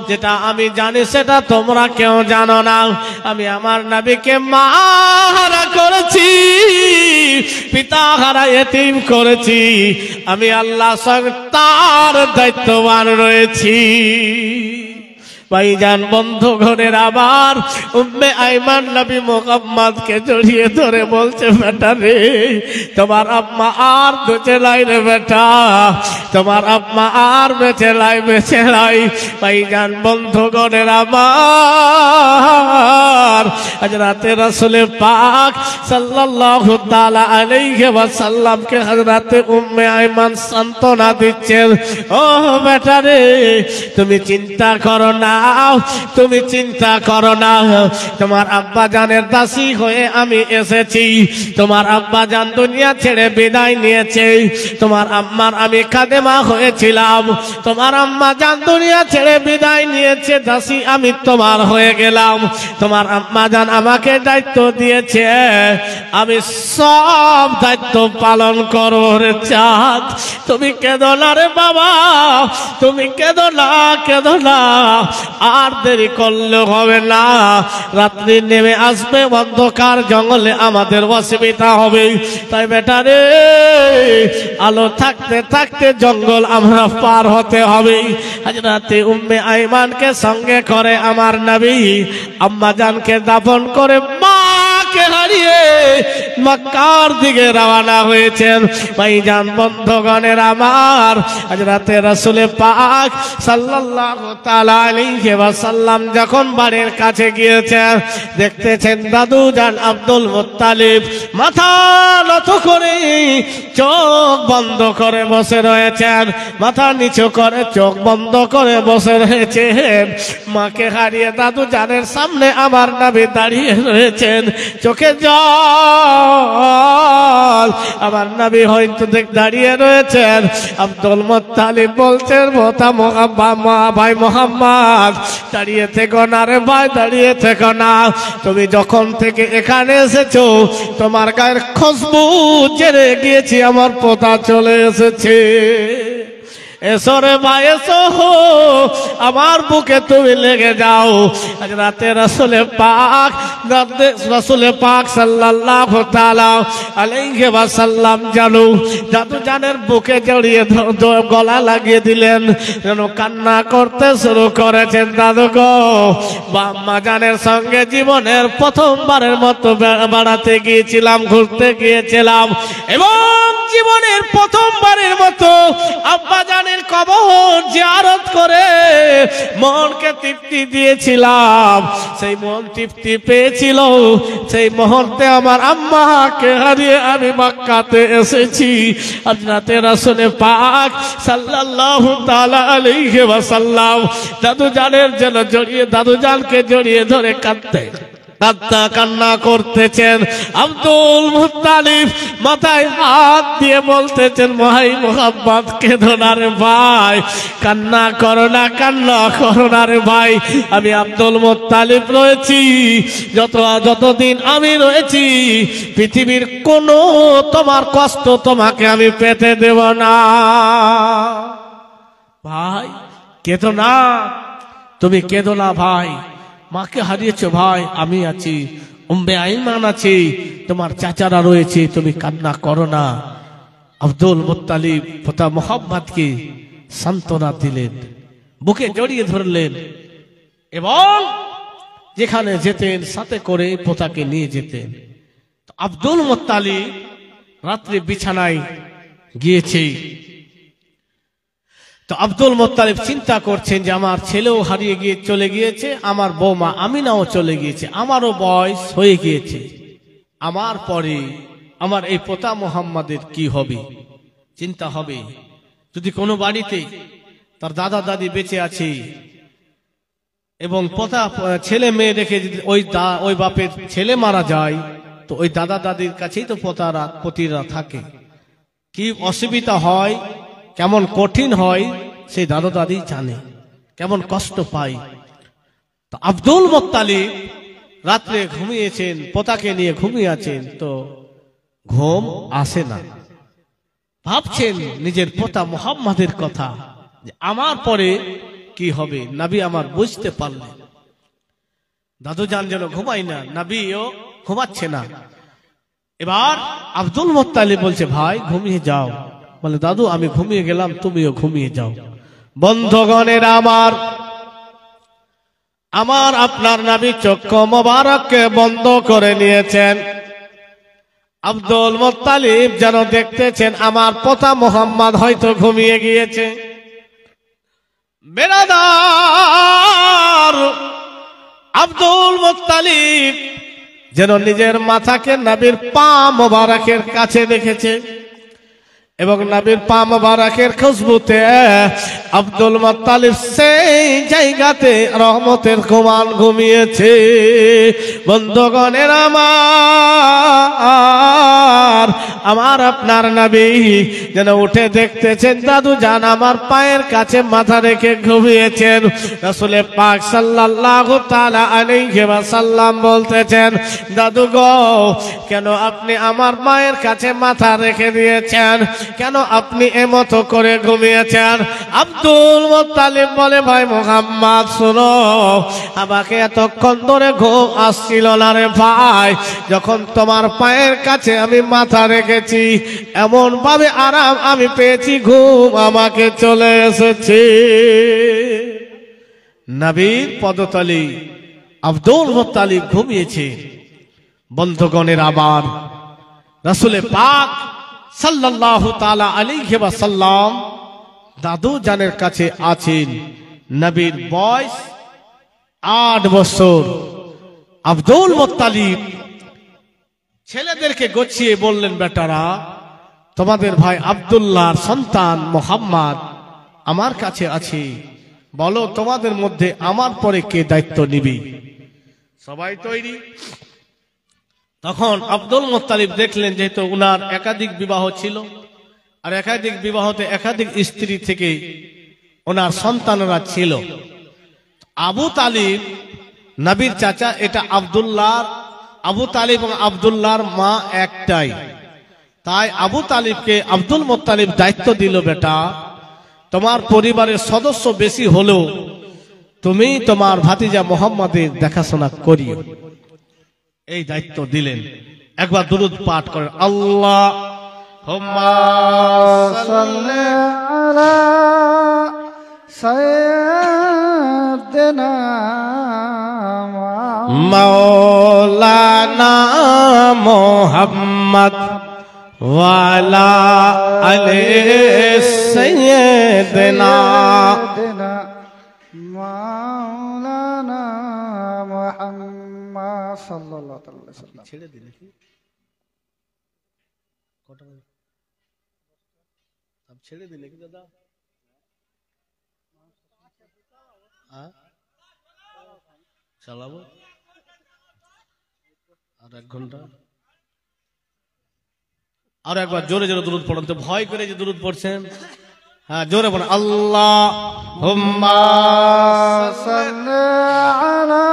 যেটা আমি জানি সেটা তোমরা কেউ জানো না। আমি আমার নবীকে মা হারা করেছি, পিতা হারা এতিম করেছি, আমি আল্লাহ সঙ্গে তার দায়িত্ববান রয়েছি। ভাইজান বন্ধুগণের আবার, উম্মে আইমান নবী মুহাম্মদকে জড়িয়ে ধরে বলছে, বেটা রে তোমার আম্মা আর বেঁচে নাই রে বেটা, তোমার আম্মা আর বেঁচে নাই, বেঁচে নাই। ভাইজান বন্ধুগণের আবার, হযরতে রাসূল পাক সাল্লাল্লাহু তাআলা আলাইহি ওয়াসাল্লামকে হযরতে উম্মে আইমান সান্ত্বনা দিচ্ছেন, ও বেটা রে তুমি চিন্তা করো না, তুমি চিন্তা করো না, তোমার আব্বা জানের দাসী হয়ে আমি এসেছি। তোমার আব্বা জান দুনিয়া ছেড়ে বিদায় নিয়েছে, তোমার আম্মার আমি খাদেমা হয়েছিলাম। তোমার আম্মা জান দুনিয়া ছেড়ে বিদায় নিয়েছে, দাসী আমি তোমার হয়ে গেলাম। তোমার আম্মা জান আমাকে দায়িত্ব দিয়েছে, আমি সব দায়িত্ব পালন করব রে চাঁদ। তুমি কেঁদো না রে বাবা, তুমি কেঁদো না, কেঁদো না, আর দেরি করলে হবে না। রাত্রি নেমে আসবে, অন্ধকার জঙ্গলে আমাদের অসুবিধা হবে। তাই বেটা রে, আলো থাকতে থাকতে জঙ্গল আমরা পার হতে হবে। হযরতে উম্মে আইমানকে সঙ্গে করে আমার নবী আম্মা জানকে দাফন করে মাকে হারিয়ে মক্কার দিকে রওনা হয়েছেন। ভাইজান বন্ধুগণের আমার, হযরতে রাসূল পাক সাল্লাল্লাহু তাআলা আলাইহি ওয়াসাল্লাম যখন বাড়ির কাছে গিয়েছেন, দেখতেছেন দাদু জান আব্দুল মুত্তালিব মাথা নত করে চোখ বন্ধ করে বসে রয়েছেন, মাথা নিচু করে চোখ বন্ধ করে বসে রয়েছেন। মাকে হারিয়ে দাদু জানের সামনে আমার নবী দাঁড়িয়ে রয়েছেন, চোখে জল দল আমার নবী হয়তো দাঁড়িয়ে রয়েছেন। আব্দুল মুত্তালিব বলছেন ভাই মোহাম্মদ দাঁড়িয়ে থেকো না রে ভাই, দাঁড়িয়ে থেকো না। তুমি যখন থেকে এখানে এসেছো তোমার গায়ের খুশবু জেনে গিয়েছি, আমার পোতা চলে এসেছে। এসো রে ভাই এসো, আমার বুকে তুমি লেগে যাও। আজ রাতে রাসূলে পাক সাল্লাল্লাহু তাআলা আলাইহি ওয়াসাল্লাম জাদু জানের বুকে জড়িয়ে গলা লাগিয়ে দিলেন, যেন কান্না করতে শুরু করেছেন। দাদু গো, আম্মা জানের সঙ্গে জীবনের প্রথমবারের মতো বেড়াতে গিয়েছিলাম, ঘুরতে গিয়েছিলাম, এবং জীবনের প্রথমবারের মতো আব্বা জানের কবর জিয়ারত করে মনকে তৃপ্তি দিয়েছিলাম। সেই মন তৃপ্তি পেয়েছিল, সেই মুহূর্তে আমার আম্মাকে হারিয়ে আমি মক্কাতে এসেছি। আজ রাতে রাসূলে পাক সাল্লাল্লাহু তাআলা আলাইহি ওয়াসাল্লাম দাদু জানকে জড়িয়ে ধরে কান্না করতেছেন। আব্দুল মুত্তালিব মাথায় হাত দিয়ে বলতেছেন, ভাই মোহাম্মদ কেঁদো না রে ভাই, কান্না করো না রে ভাই। আমি আব্দুল মুত্তালিব রয়েছি, যতদিন আমি রয়েছি পৃথিবীর কোনো তোমার কষ্ট তোমাকে আমি পেতে দেব না। ভাই কেঁদো না, তুমি কেঁদো না ভাই, মাকে হারিয়েছো ভাই, আমি আছি, উম্মে আইমান আছে, তোমার চাচারা রয়েছে, তুমি কান্না করো না। আব্দুল মুত্তালিব পোতা মুহাম্মদকে সান্ত্বনা দিলেন, বুকে জড়িয়ে ধরলেন, এবং যেখানে যেতেন সাথে করে পোতাকে নিয়ে যেতেন। আব্দুল মুত্তালিব রাত্রে বিছানায় গিয়েছে। তো আব্দুল মুত্তালিব চিন্তা করছেন যে আমার ছেলেও চলে গিয়েছে, আমার বৌমা আমিনাও চলে গিয়েছে, আমারও বয়স হয়ে গিয়েছে, আমার পরে আমার এই পোতা মুহাম্মাদের কি হবে? চিন্তা হবে, যদি কোনো বাড়িতে তার দাদা দাদি বেঁচে আছে এবং পোতা ছেলে মেয়ে রেখে যদি ওই বাপের ছেলে মারা যায়, তো ওই দাদা দাদির কাছেই তো পতিরা থাকে। কি অসুবিধা হয়, কেমন কঠিন হয় সেই দাদা দাদি জানে, কেমন কষ্ট পায়। তো আব্দুল মুত্তালিব রাত্রে ঘুমিয়েছেন, পোতাকে নিয়ে ঘুমিয়ে আছেন, তো ঘুম আসে না, ভাবছেন নিজের পোতা মুহাম্মাদের কথা, যে আমার পরে কি হবে। নবী আমার বুঝতে পারলেন, দাদু জান যেন ঘুমাই না, নবীও ঘুমাচ্ছে না। এবার আব্দুল মুত্তালিব বলছে, ভাই ঘুমিয়ে যাও। বলে, দাদু আমি ঘুমিয়ে গেলাম, তুমিও ঘুমিয়ে যাও। বন্ধুগণের আমার আপনার নবী চক্ষু মোবারককে বন্ধ করে নিয়েছেন। আব্দুল মুত্তালিব যেন দেখতেছেন আমার পোতা মুহাম্মদ হয়তো ঘুমিয়ে গিয়েছে। বেরাদার, আব্দুল মুত্তালিব যেন নিজের মাথাকে নবীর পা মোবারকের কাছে রেখেছে, এবং নবীর পা মোবারকের খুশবুতে আব্দুল মুত্তালিব সেই জায়গাতে রহমতের ঘুমান ঘুমিয়েছে। বন্ধুগণের আমার আপনার নবী যেন উঠে দেখতেছেন দাদু জান আমার পায়ের কাছে মাথা রেখে ঘুমিয়েছেন। রাসূলে পাক সাল্লাল্লাহু তাআলা আলাইহি ওয়াসাল্লাম বলতেছেন, দাদু গো, কেন আপনি আমার মায়ের কাছে মাথা রেখে দিয়েছেন? কেন আপনি এমতো করে ঘুমিয়েছেন? আব্দুল মুত্তালিব বলে, ভাই মুহাম্মদ শোনো, আমাকে এতক্ষণ ধরে ঘুম আসছিল না রে ভাই। যখন তোমার পায়ের কাছে আমি মাথা রেখেছি, এমন ভাবে আরাম আমি পেয়েছি, ঘুম আমাকে চলে এসেছে। নবীর পদতলে আব্দুল মুত্তালিব ঘুমিয়েছে। বন্ধুগণের আবার রাসূলে পাক সাল্লাল্লাহু তাআলা আলাইহি ওয়াসাল্লাম দাদু জানের কাছে আছেন। নবীর বয়স 8 বছর। আব্দুল মুত্তালিব ছেলেদেরকে গছিয়ে বললেন, বেটারা, তোমাদের ভাই আব্দুল্লাহর সন্তান মুহাম্মদ আমার কাছে আছে, বলো তোমাদের মধ্যে আমার পরে কে দায়িত্ব নিবে? সবাই তৈরি? তখন আব্দুল মুত্তালিব দেখলেন যেহেতু উনার একাধিক বিবাহ ছিল, আর একাধিক বিবাহতে একাধিক স্ত্রী থেকে ওনার সন্তানরা ছিল। আবু তালিব নবীর চাচা, এটা আব্দুল্লাহ, আবু তালিব এবং আব্দুল্লাহর মা একটাই। তাই আবু তালিবকে আব্দুল মুত্তালিব দায়িত্ব দিল, বেটা তোমার পরিবারের সদস্য বেশি হলেও তুমি তোমার ভাতিজা মুহাম্মাদের দেখাশোনা করিও, এই দায়িত্ব দিলেন। একবার দুরূদ পাঠ করেন, আল্লাহুম্মা সাল্লি আলা সাইয়্যিদিনা মাওলানা মুহাম্মদ ওয়া আলা আলি সাইয়্যিদিনা মাওলানা মুহাম্মদ সাল্লাল্লাহু আলাইহি ওয়াসাল্লাম। ছেড়ে দিলে কি কটা সব ছেড়ে দিলে কি দাদা? চালাবো আর 1 ঘন্টা। আর একবার জোরে জোরে দুরূদ পড়ুন, তো ভয় করে যে দুরূদ পড়ছেন। হ্যাঁ, জোরে পড়ুন, আল্লাহুম্মা সাল্লি আলা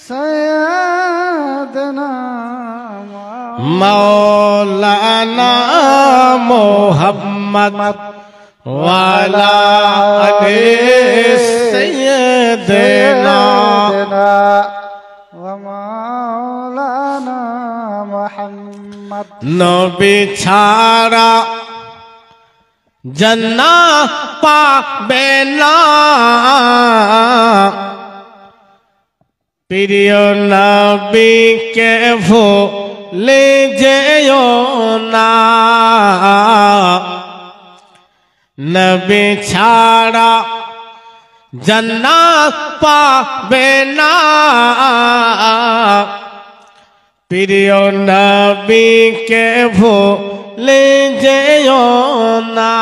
সাইয়্যিদিনা মাওলানা মুহাম্মদ ওয়া আলা আলি সাইয়্যিদিনা ওয়া মাওলানা মুহাম্মদ। নবী ছাড়া জান্নাত পাবে না, প্রিয় নবীকে ভুলে যেও না, নবী ছাড়া জান্নাত পাবে না, প্রিয় নবীকে ভুলে যেও না।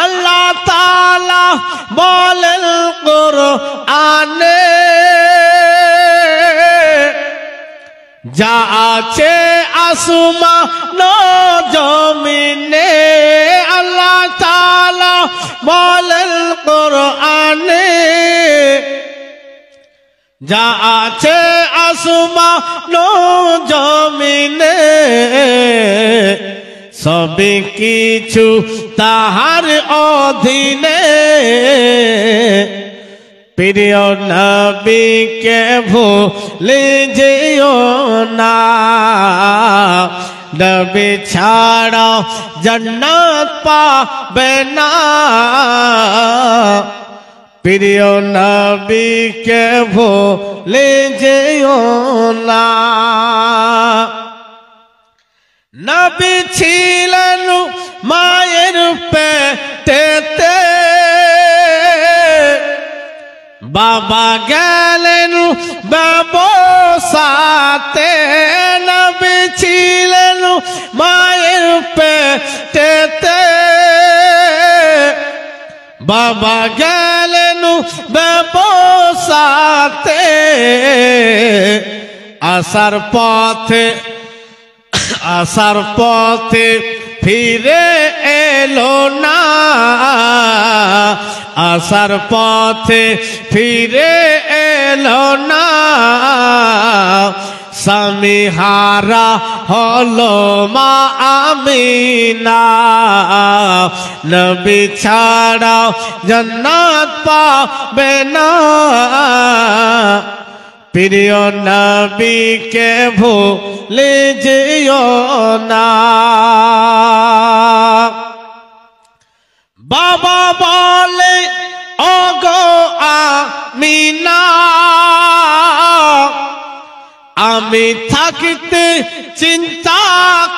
আল্লাহ তাআলা বলেন কোরআনে, যা আছে আসমান জমিনে, আল্লাহ তাআলা বলেন কোরআনে, যা আছে আসমান জমিনে, সবই কিছু তাহার অধীনে, প্রিয় নবীকে ভুলে যেও না, নবী ছাড়া জান্নাত পাবে না, প্রিয় নবীকে ভুলে যেও না। নবী ছিলেন মায়ের পেটেতে, বাবা গেলেন ব্যবসাতে, নবী ছিলেন মায়ের পেটেতে, বাবা গেলেন ব্যবসাতে, আসার পথে ফিরে এলো না, আসার পথে ফিরে এলো না, স্বামী হারা হলো মা আমিনা, নবী ছাড়া জান্নাত পাবে না, প্রিয় নবীকে ভুলে যেও না। বাবা বলে ওগো আমিনা, আমি থাকতে চিন্তা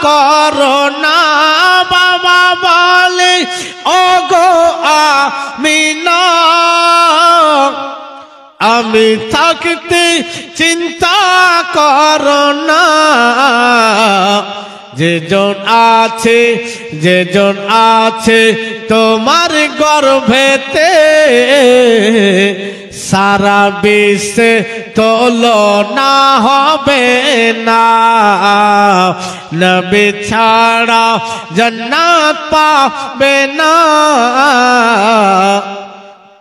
করো না, বাবা বলে ওগো আমিনা, আমি থাকতে চিন্তা করো না, যেজন আছে তোমার গর্ভেতে সারা বিশ্বে তুলনা হবে না, নবী ছাড়া জান্নাত পাবে না,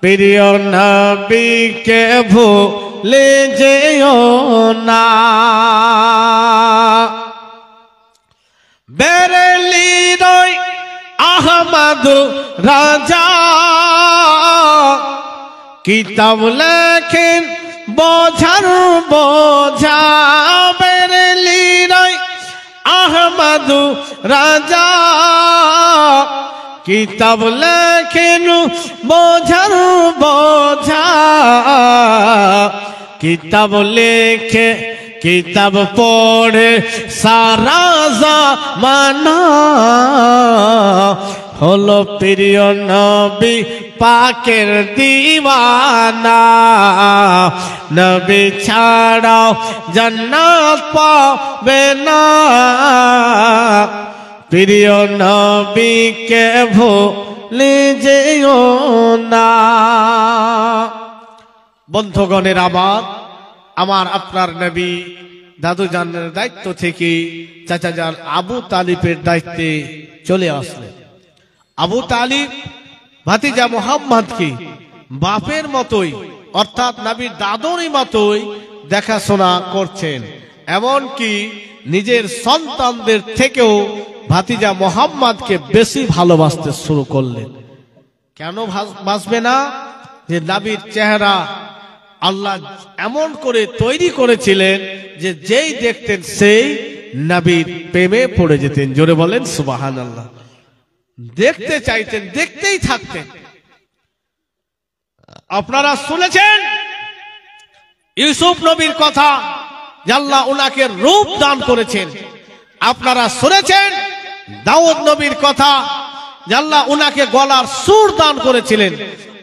প্রিয় নবীকে ভুলে যেও না। বেরেলির আহমদ রাজা কিতাব লেখেন বোঝার বোঝা, বেরেলির আহমদ রাজা কিতাব লেখেন বোঝার বোঝা, কিতাব লেখে কিতাব পড়ে সারা জামানা, হলো প্রিয় নবী পাকের দিওয়ানা, নবী ছাড়াও জান্নাত পাবে না, প্রিয় নবীকে ভুলে যেও না। বন্ধুগণের আমার আপনার নবী দাদু জানের দায়িত্ব থেকে চাচা জান আবু তালিবের দায়িত্বে চলে আসলেন। আবু তালিব ভাতিজা মুহাম্মদকে বাপের মতোই অর্থাৎ নবীর দাদুরই মতোই দেখাশোনা করছেন, এমনকি নিজের সন্তানদের থেকেও ভাতিজা মুহাম্মদকে বেশি ভালোবাসতে শুরু করলেন। কেন বাসবে না? যে নবীর চেহারা আল্লাহ এমন করে তৈরি করেছিলেন যে যেই দেখতেন সেই নবীর প্রেমে পড়ে যেতেন। জোরে বলেন সুবহানাল্লাহ। দেখতে চাইতেন, দেখতেই থাকতেন। আপনারা শুনেছেন ইউসুফ নবীর কথা, আল্লাহ উনাকে রূপ দান করেছেন। আপনারা শুনেছেন দাউদ নবীর কথা, আল্লাহ উনাকে গলার সুর দান করেছিলেন।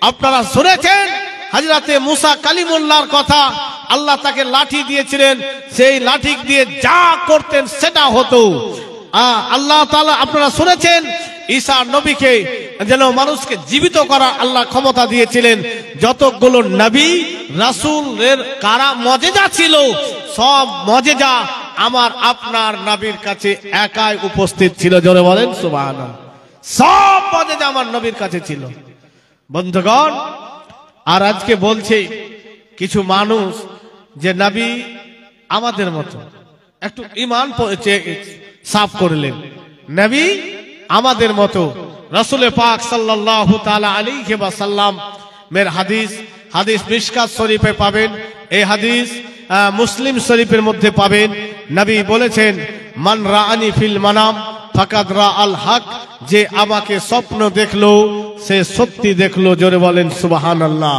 আপনারা শুনেছেন হযরতে মুসা কালিমুল্লাহর কথা, আল্লাহ তাকে লাঠি দিয়েছিলেন, সেই লাঠি দিয়ে যা করতেন সেটা হতো। আল্লাহ তাআলা আপনারা শুনেছেন ঈসা নবীকে যেন মানুষকে জীবিত করা আল্লাহ ক্ষমতা দিয়েছিলেন। যতগুলো নবী রাসূলের কারা মজেজা ছিল, সব মজেজা আমার আপনার নবীর কাছে একাই উপস্থিত ছিল। জোরে বলেন সুবহানাল্লাহ। সব মজেজা আমার নবীর কাছে ছিল। বন্ধুগণ, আর আজকে বলছে কিছু মানুষ যে নবী আমাদের মতো, একটু ঈমান সাফ করলেন, নবী আমাদের মতো। রাসূল পাক সাল্লাল্লাহু তাআলা আলাইহি ওয়াসাল্লাম এর হাদিস মিশকাত শরীফে পাবেন, এই হাদিস মুসলিম শরীফের মধ্যে পাবেন। নবী বলেছেন, মান রাআনি ফিল মানাম ফাকাদ রাআল হক, যে আমাকে স্বপ্ন দেখলো সে সত্যি দেখলো। জোরে বলেন সুবহানাল্লাহ।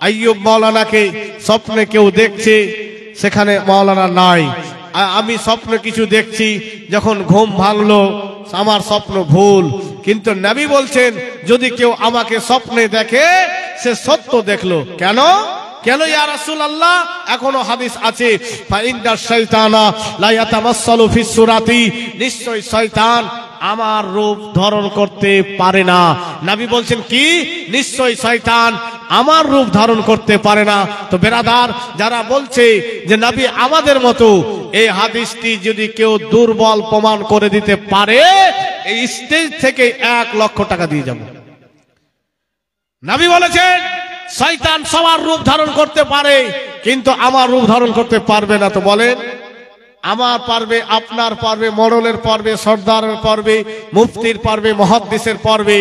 আইয়ুব মাওলানাকে স্বপ্নে কেউ দেখছে, সেখানে মাওলানা নাই। আমি স্বপ্ন কিছু দেখছি, যখন ঘুম ভাঙলো আমার স্বপ্ন ভুল। কিন্তু নবী বলছেন যদি কেউ আমাকে স্বপ্নে দেখে সে সত্য দেখলো। কেন কেন ইয়া রাসূলুল্লাহ? এখনো হাদিস আছে, ফাইন্না শাইতানা লা ইয়াতামাসসালু ফিস সূরাতি, নিশ্চয় শয়তান আমার রূপ ধারণ করতে পারে না। নবী বলছেন কি? নিশ্চয় শয়তান আমার রূপ ধারণ করতে পারে না। তো বেরাদার, যারা বলছে যে নবী আমাদের মতো, এই হাদিসটি যদি কেউ দুর্বল প্রমাণ করে দিতে পারে, এই স্টেজ থেকে 1 লক্ষ টাকা দিয়ে যাব। নবী বলেছেন শয়তান সবার রূপ ধারণ করতে পারে, কিন্তু আমার রূপ ধারণ করতে পারবে না। তো বলেন, আমার পারবে, আপনার পারবে, মডলের পারবে, সর্দারের পারবে, মুফতির পারবে, মুহাদ্দিসের পারবে,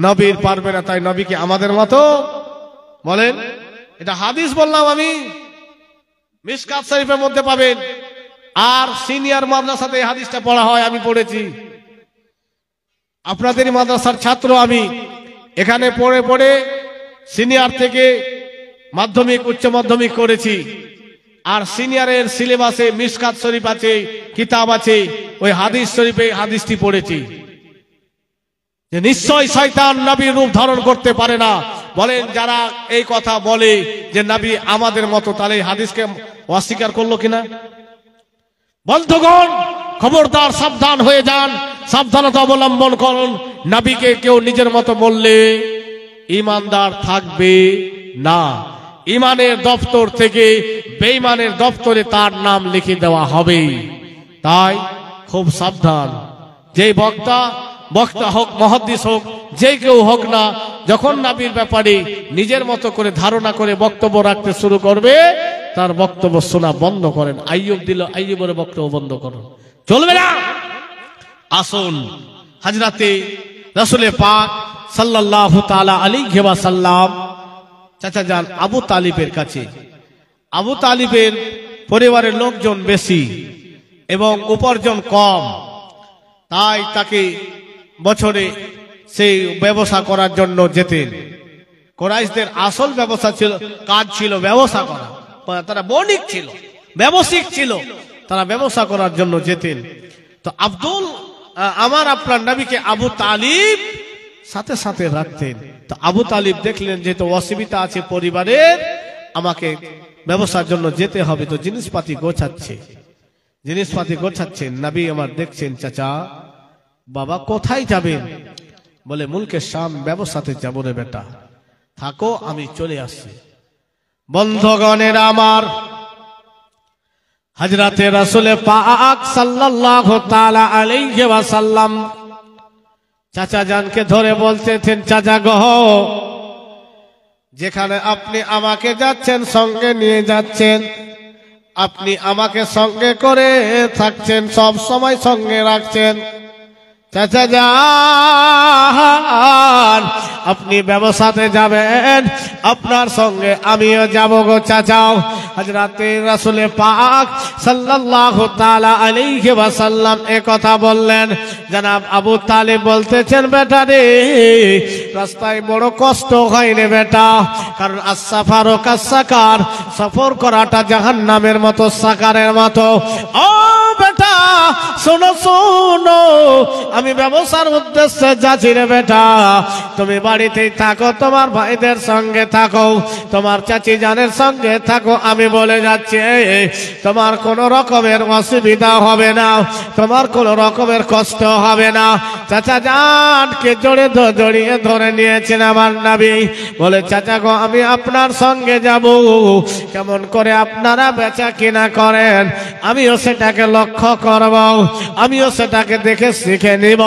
নবীর পারবে না। তাই নবী কি আমাদের মতো? বলেন, এটা হাদিস বললাম আমি, মিশকাত শরীফের মধ্যে পাবেন। আর সিনিয়র মাদ্রাসাতে এই হাদিসটা পড়া হয়, আমি পড়েছি। আপনাদেরই মাদ্রাসার ছাত্র আমি। এখানে পড়ে পড়ে সিনিয়র থেকে মাধ্যমিক উচ্চ মাধ্যমিক করেছি। আর সিনিয়রের সিলেবাসে মিশকাত শরীফ আছে, কিতাব আছে, ওই হাদিস শরীফে হাদিসটি পড়েছি যে নিশ্চয় শয়তান নবীর রূপ ধারণ করতে পারে না। বলেন, যারা এই কথা বলে যে নবী আমাদের মতো, তাহলে হাদিসকে অস্বীকার করলো কিনা? বন্ধুগণ, খবরদার, সাবধান হয়ে যান, সাবধানতা অবলম্বন করুন। নবীকে কেউ নিজের মতো বললে ঈমানদার থাকবে না। ঈমানের দপ্তর থেকে বেঈমানের দপ্তরে তার নাম লিখে দেওয়া হবে। তাই খুব সাবধান। যে বক্তা হোক, মুহাদ্দিস হোক, যে কেউ হোক না, যখন নবীর ব্যাপারে নিজের মতো করে ধারণা করে বক্তব্য রাখতে শুরু করবে, তার বক্তব্য শোনা বন্ধ করেন। আইয়ুব দিল, আইয়ুবের বক্তব্য বন্ধ করুন, চলবে না। আসুন হযরতে রাসূল পাক সাল্লাল্লাহু তাআলা আলাইহি ওয়াসাল্লাম চাচা যান আবু তালিবের কাছে। আবু তালিবের পরিবারের লোকজন বেশি এবং উপার্জন কম, তাই তাকে বছরে সেই ব্যবসা করার জন্য যেতেন। কুরাইশদের আসল ব্যবসা ছিল, কাজ ছিল ব্যবসা করা। তারা বণিক ছিল, ব্যবসায়িক ছিল, তারা ব্যবসা করার জন্য যেতেন। তো আপনার নবীকে আবু তালিব সাথে সাথে রাখতেন। তো আবু তালিব দেখলেন যেহেতু অসুবিধা আছে পরিবারের, আমাকে ব্যবসার জন্য যেতে হবে, তো জিনিসপাতি গোছাচ্ছেন। নবী আমার দেখছেন, চাচা বাবা কোথায় যাবেন? বলে মুলকে শাম ব্যবসাতে যাবো রে বেটা, থাকো আমি চলে আসছি। বন্ধুগণের আমার, হযরতে রাসূল পাক সাল্লাল্লাহু তাআলা আলাইহি ওয়াসাল্লাম চাচা জানকে ধরে বলতেছেন, চাচা গো, যেখানে আপনি আমাকে যাচ্ছেন সঙ্গে নিয়ে যাচ্ছেন, আপনি আমাকে সঙ্গে করে থাকছেন, সব সময় সঙ্গে রাখছেন। চাচা যান, আপনি ব্যবসাতে যাবেন, আপনার সঙ্গে আমিও যাব গো চাচাও। হযরতে রাসূল পাক সাল্লাল্লাহু তাআলা আলাইহি ওয়াসাল্লাম এ কথা বললেন। জনাব আবু তালিব বলতেছেন, বেটা রে, রাস্তায় বড় কষ্ট হয় রে বেটা, কারণ as-সাফারু কাস-সাকার, সফর করাটা জাহান্নামের মতো, সাকারের মতো। ও বেটা শোনো শোনো, আমি ব্যবসার উদ্দেশ্যে যাচ্ছি রে বেটা, তুমি বাড়িতেই থাকো, তোমার ভাইদের সঙ্গে থাকো, তোমার চাচি জানের সঙ্গে থাকো, আমি বলে যাচ্ছি তোমার কোনো রকমের অসুবিধা হবে না, তোমার কোনো রকমের কষ্ট হবে না। চাচা জানকে জড়িয়ে ধরে নিয়েছেন আমার নবী, বলে চাচা গো, আমি আপনার সঙ্গে যাব। কেমন করে আপনারা বেচা কিনা করেন আমিও সেটাকে লক্ষ্য করব, আমিও সেটাকে দেখে শিখে নিব।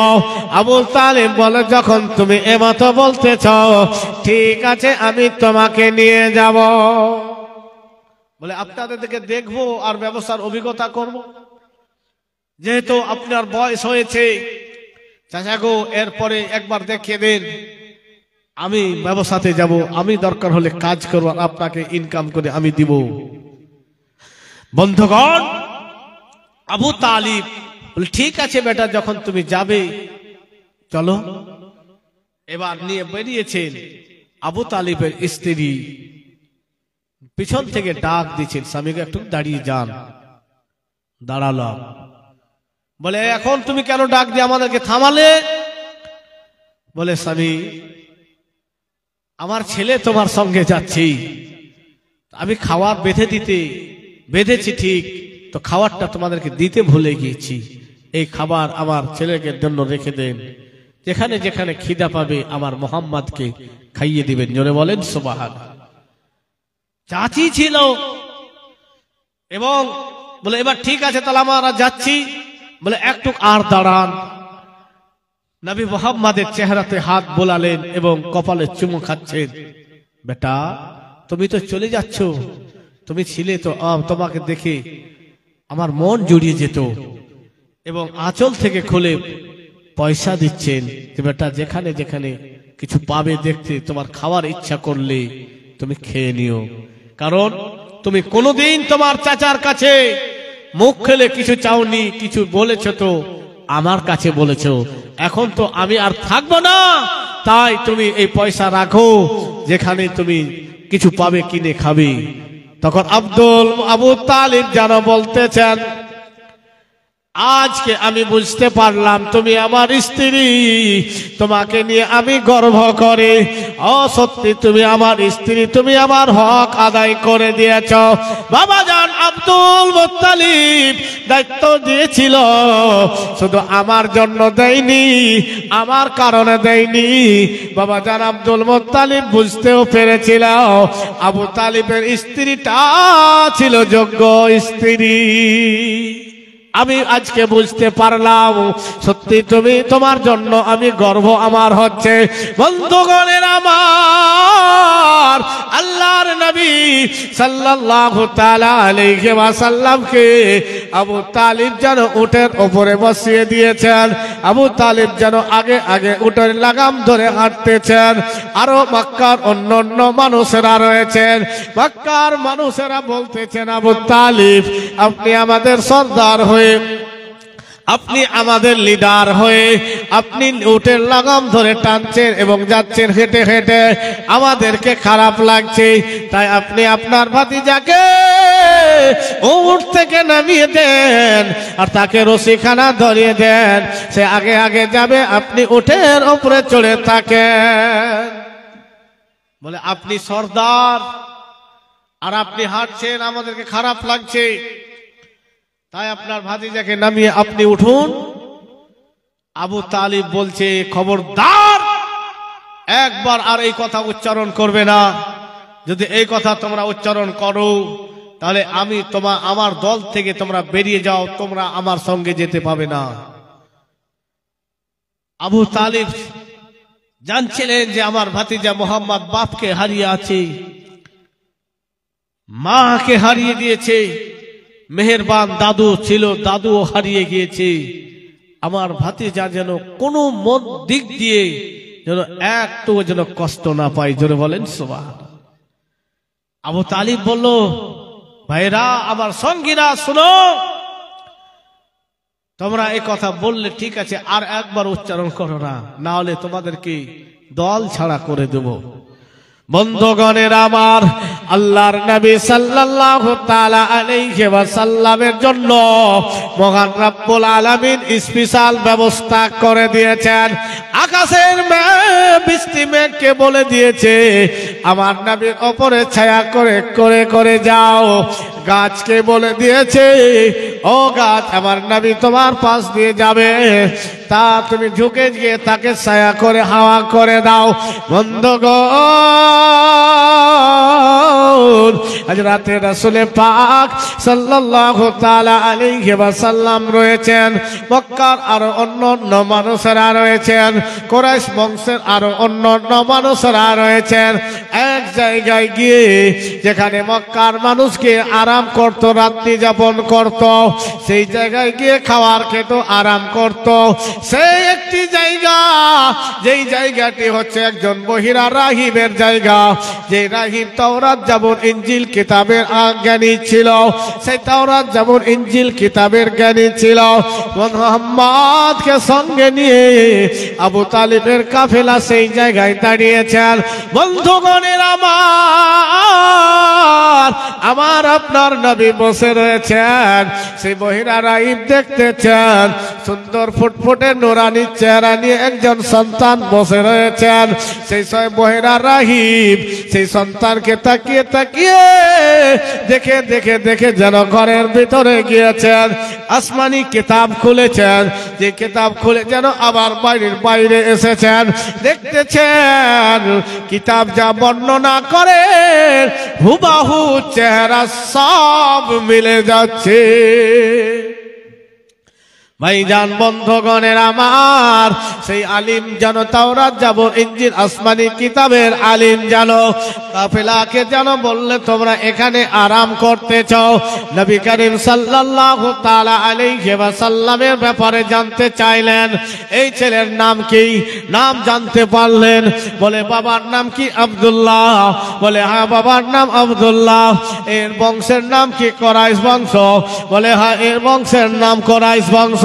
আবু তালিব বলে, যখন তুমি এমত বলতেছ, ঠিক আছে আমি তোমাকে নিয়ে যাব। বলে আপনাদের দিকে দেখবো আর ব্যবসার অভিজ্ঞতা করব, যেহেতু আপনার বয়স হয়েছে। চাচা গো, এরপরে একবার দেখিয়ে দিন, আমি ব্যবসাতে যাব, আমি দরকার হলে কাজ করব, আপনাকে ইনকাম করে আমি দিব। বন্ধুগণ, আবু তালিব বলে, ঠিক আছে বেটা, যখন তুমি যাবে চলো। এবার নিয়ে বেরিয়েছেন। আবু তালিবের স্ত্রী পিছন থেকে ডাক দিচ্ছেন, স্বামীকে একটু দাঁড়িয়ে যান। দাঁড়ালাম। বলে, এখন তুমি কেন ডাক দিয়ে আমাদেরকে থামালে? বলে, স্বামী আমার ছেলে তোমার সঙ্গে যাচ্ছি, আমি খাবার বেঁধেছি ঠিক, তো খাবারটা তোমাদেরকে দিতে ভুলে গিয়েছি, এই খাবার আমার ছেলেকে জন্য রেখে দেন, যেখানে যেখানে খিদা পাবে আমার মোহাম্মদকে খাইয়ে দিবেন। জোরে বলেন সুবহানাল্লাহ। চাচি ছিল এবং বলে, এবার ঠিক আছে তাহলে আমরা যাচ্ছি। বলে, একটু আর দাঁড়ান। নবী মুহাম্মাদের চেহারাতে হাত বোলালেন এবং কপালে চুমু খাচ্ছেন। বেটা তুমি তো চলে যাচ্ছ, তুমি ছিলে তো, তোমাকে দেখে আমার মন জড়িয়ে যেত। এবং আঁচল থেকে খুলে পয়সা দিচ্ছেন যে বেটা যেখানে যেখানে কিছু পাবে দেখতে, তোমার খাওয়ার ইচ্ছা করলে তুমি খেয়ে নিও, কারণ তুমি কোনোদিন তোমার চাচার কাছে মুখ খেলে কিছু চাওনি, কিছু বলেছো তো আমার কাছে বলেছো, এখন তো আমি আর থাকবো না, তাই তুমি এই পয়সা রাখো, যেখানে তুমি কিছু পাবে কিনে খাবে। তখন আবু তালিব যেন বলতেছেন, আজকে আমি বুঝতে পারলাম তুমি আমার স্ত্রী, তোমাকে নিয়ে আমি গর্ব করি। ও সত্যি তুমি আমার স্ত্রী, তুমি আমার হক আদায় করে দিয়েছ। বাবা জান আব্দুল মুত্তালিব দায়িত্ব দিয়েছিল, শুধু আমার জন্য দেয়নি, আমার কারণে দেয়নি। বাবা জান আব্দুল মুত্তালিব বুঝতেও পেরেছিল আবু তালিবের স্ত্রীটা ছিল যোগ্য স্ত্রী। আমি আজকে বুঝতে পারলাম সত্যি তুমি, তোমার জন্য আমি গর্ব আমার হচ্ছে। বন্ধুগণের আমার, আল্লাহর নবী সাল্লাল্লাহু তাআলা আলাইহি ওয়াসাল্লামকে আবু তালিব যেন উটের উপরে বসিয়ে দিয়েছেন। আবু তালিব যেন আগে আগে উটের লাগাম ধরে হাঁটতেছেন। আরো মক্কার অন্যান্য মানুষেরা রয়েছেন। মক্কার মানুষেরা বলতেছেন, আবু তালিব আপনি আমাদের সর্দার হয়ে, আপনি আমাদের লিডার হয়ে আপনি উটের লাগাম ধরে টানছেন এবং যাচ্ছেন হেঁটে হেঁটে, আমাদেরকে খারাপ লাগছে। তাই আপনি আপনার ভাতিজাকে উট থেকে নামিয়ে দেন আর তাকে রশিখানা ধরিয়ে দেন, সে আগে আগে যাবে, আপনি উটের উপরে চড়ে থাকেন। বলে আপনি সর্দার আর আপনি হাঁটছেন, আমাদেরকে খারাপ লাগছে, তাই আপনার ভাতিজাকে নামিয়ে আপনি উঠুন। আবু তালিব বলছে, খবরদার, একবার আর এই কথা উচ্চারণ করবে না। যদি এই কথা তোমরা উচ্চারণ করো তাহলে আমি আমার দল থেকে তোমরা বেরিয়ে যাও, তোমরা আমার সঙ্গে যেতে পাবে না। আবু তালিব জানছিলেন যে আমার ভাতিজা মোহাম্মদ বাপকে হারিয়ে আছে, মাকে হারিয়ে দিয়েছে, মেহেরবান দাদু ছিল, দাদুও হারিয়ে গিয়েছে। আমার ভাতিজা যেন কোনো মন দিক দিয়ে যেন একটু যেন কষ্ট না পায়, জোরে বলেন সুবহানাল্লাহ। আবু তালিব বলল, ভাইরা আমার সঙ্গীরা শুনো, তোমরা এই কথা বললে ঠিক আছে, আর একবার উচ্চারণ করো না, না হলে তোমাদেরকে দল ছাড়া করে দেব। বন্ধুগণের আমার, আল্লাহর নবী সাল্লাল্লাহু তাআলা আলাইহি ওয়াসাল্লামের জন্য মহান রব্বুল আলামিন স্পেশাল ব্যবস্থা করে দিয়েছেন। আকাশের বৃষ্টি মেঘকে বলে দিয়েছে আমার নবীর উপরে ছায়া করে করে করে যাও। গাছকে বলে দিয়েছে, ও গাছ, আমার নবী তোমার পাশ দিয়ে যাবে, তা তুমি ঝুঁকে গিয়ে তাকে ছায়া করে হাওয়া করে দাও। বন্ধুগণ, হযরতে রাসূল পাক সাল্লাল্লাহু তাআলা আলাইহি ওয়াসাল্লাম রয়েছেন, মক্কার আরো অন্যান্য মানুষেরা রয়েছেন, কুরাইশ বংশের আরো অন্যান্য মানুষেরা রয়েছেন। এক জায়গায় গিয়ে যেখানে মক্কার মানুষকে আরাম করত, রাত্রি যাপন করত, সেই জায়গায় গিয়ে খাবার খেত, আরাম করত। সেই একটি জায়গা, যেই জায়গাটি হচ্ছে একজন বহিরা রাহিবের জায়গা, যে রাহিব তাওরাত জাবুর ইনজিল কিতাবের জ্ঞানী ছিল, সেই তাওরাত জাবুর ইনজিল কিতাবের জ্ঞানী ছিল। মুহাম্মদকে সঙ্গে নিয়ে আবু তালিবের কাফেলা সেই জায়গায় দাঁড়িয়েছেন। বন্ধুগণের আমার, আমার আপনার নবী বসে রয়েছেন, সেই বহিরা রাহিব দেখতেছেন, সুন্দর ফুটফুটে নুরানি চেহারা নিয়ে একজন সন্তান বসে রয়েছেন। সেই বহিরা রাহিব সেই সন্তানকে তাকিয়ে তাকিয়ে দেখে দেখে দেখে যেন ঘরের ভিতরে গিয়েছেন, আসমানি কিতাব খুলেছেন, যে কিতাব খুলে যেন আবার বাইরের বাইরে এসেছেন। দেখতেছেন কিতাব যা বর্ণনা করে হুবাহু চেহারা সব মিলে যাচ্ছে। ভাইজান বন্ধুগণের আমার, সেই আলিম যেন তাওরাত জাবুর ইনজিল আসমানি কিতাবের আলিম যেন কাফেলাকে যেন বললে তোমরা এখানে আরাম করতেছ। নবী করিম সাল্লাল্লাহু তাআলা আলাইহি ওয়াসাল্লামের ব্যাপারে জানতে চাইলেন, এই ছেলের নাম কি? নাম জানতে পারলেন। বলে বাবার নাম কি? আব্দুল্লাহ। বলে হ্যাঁ বাবার নাম আব্দুল্লাহ। এর বংশের নাম কি? কুরাইশ বংশ। বলে হ্যাঁ এর বংশের নাম কুরাইশ বংশ।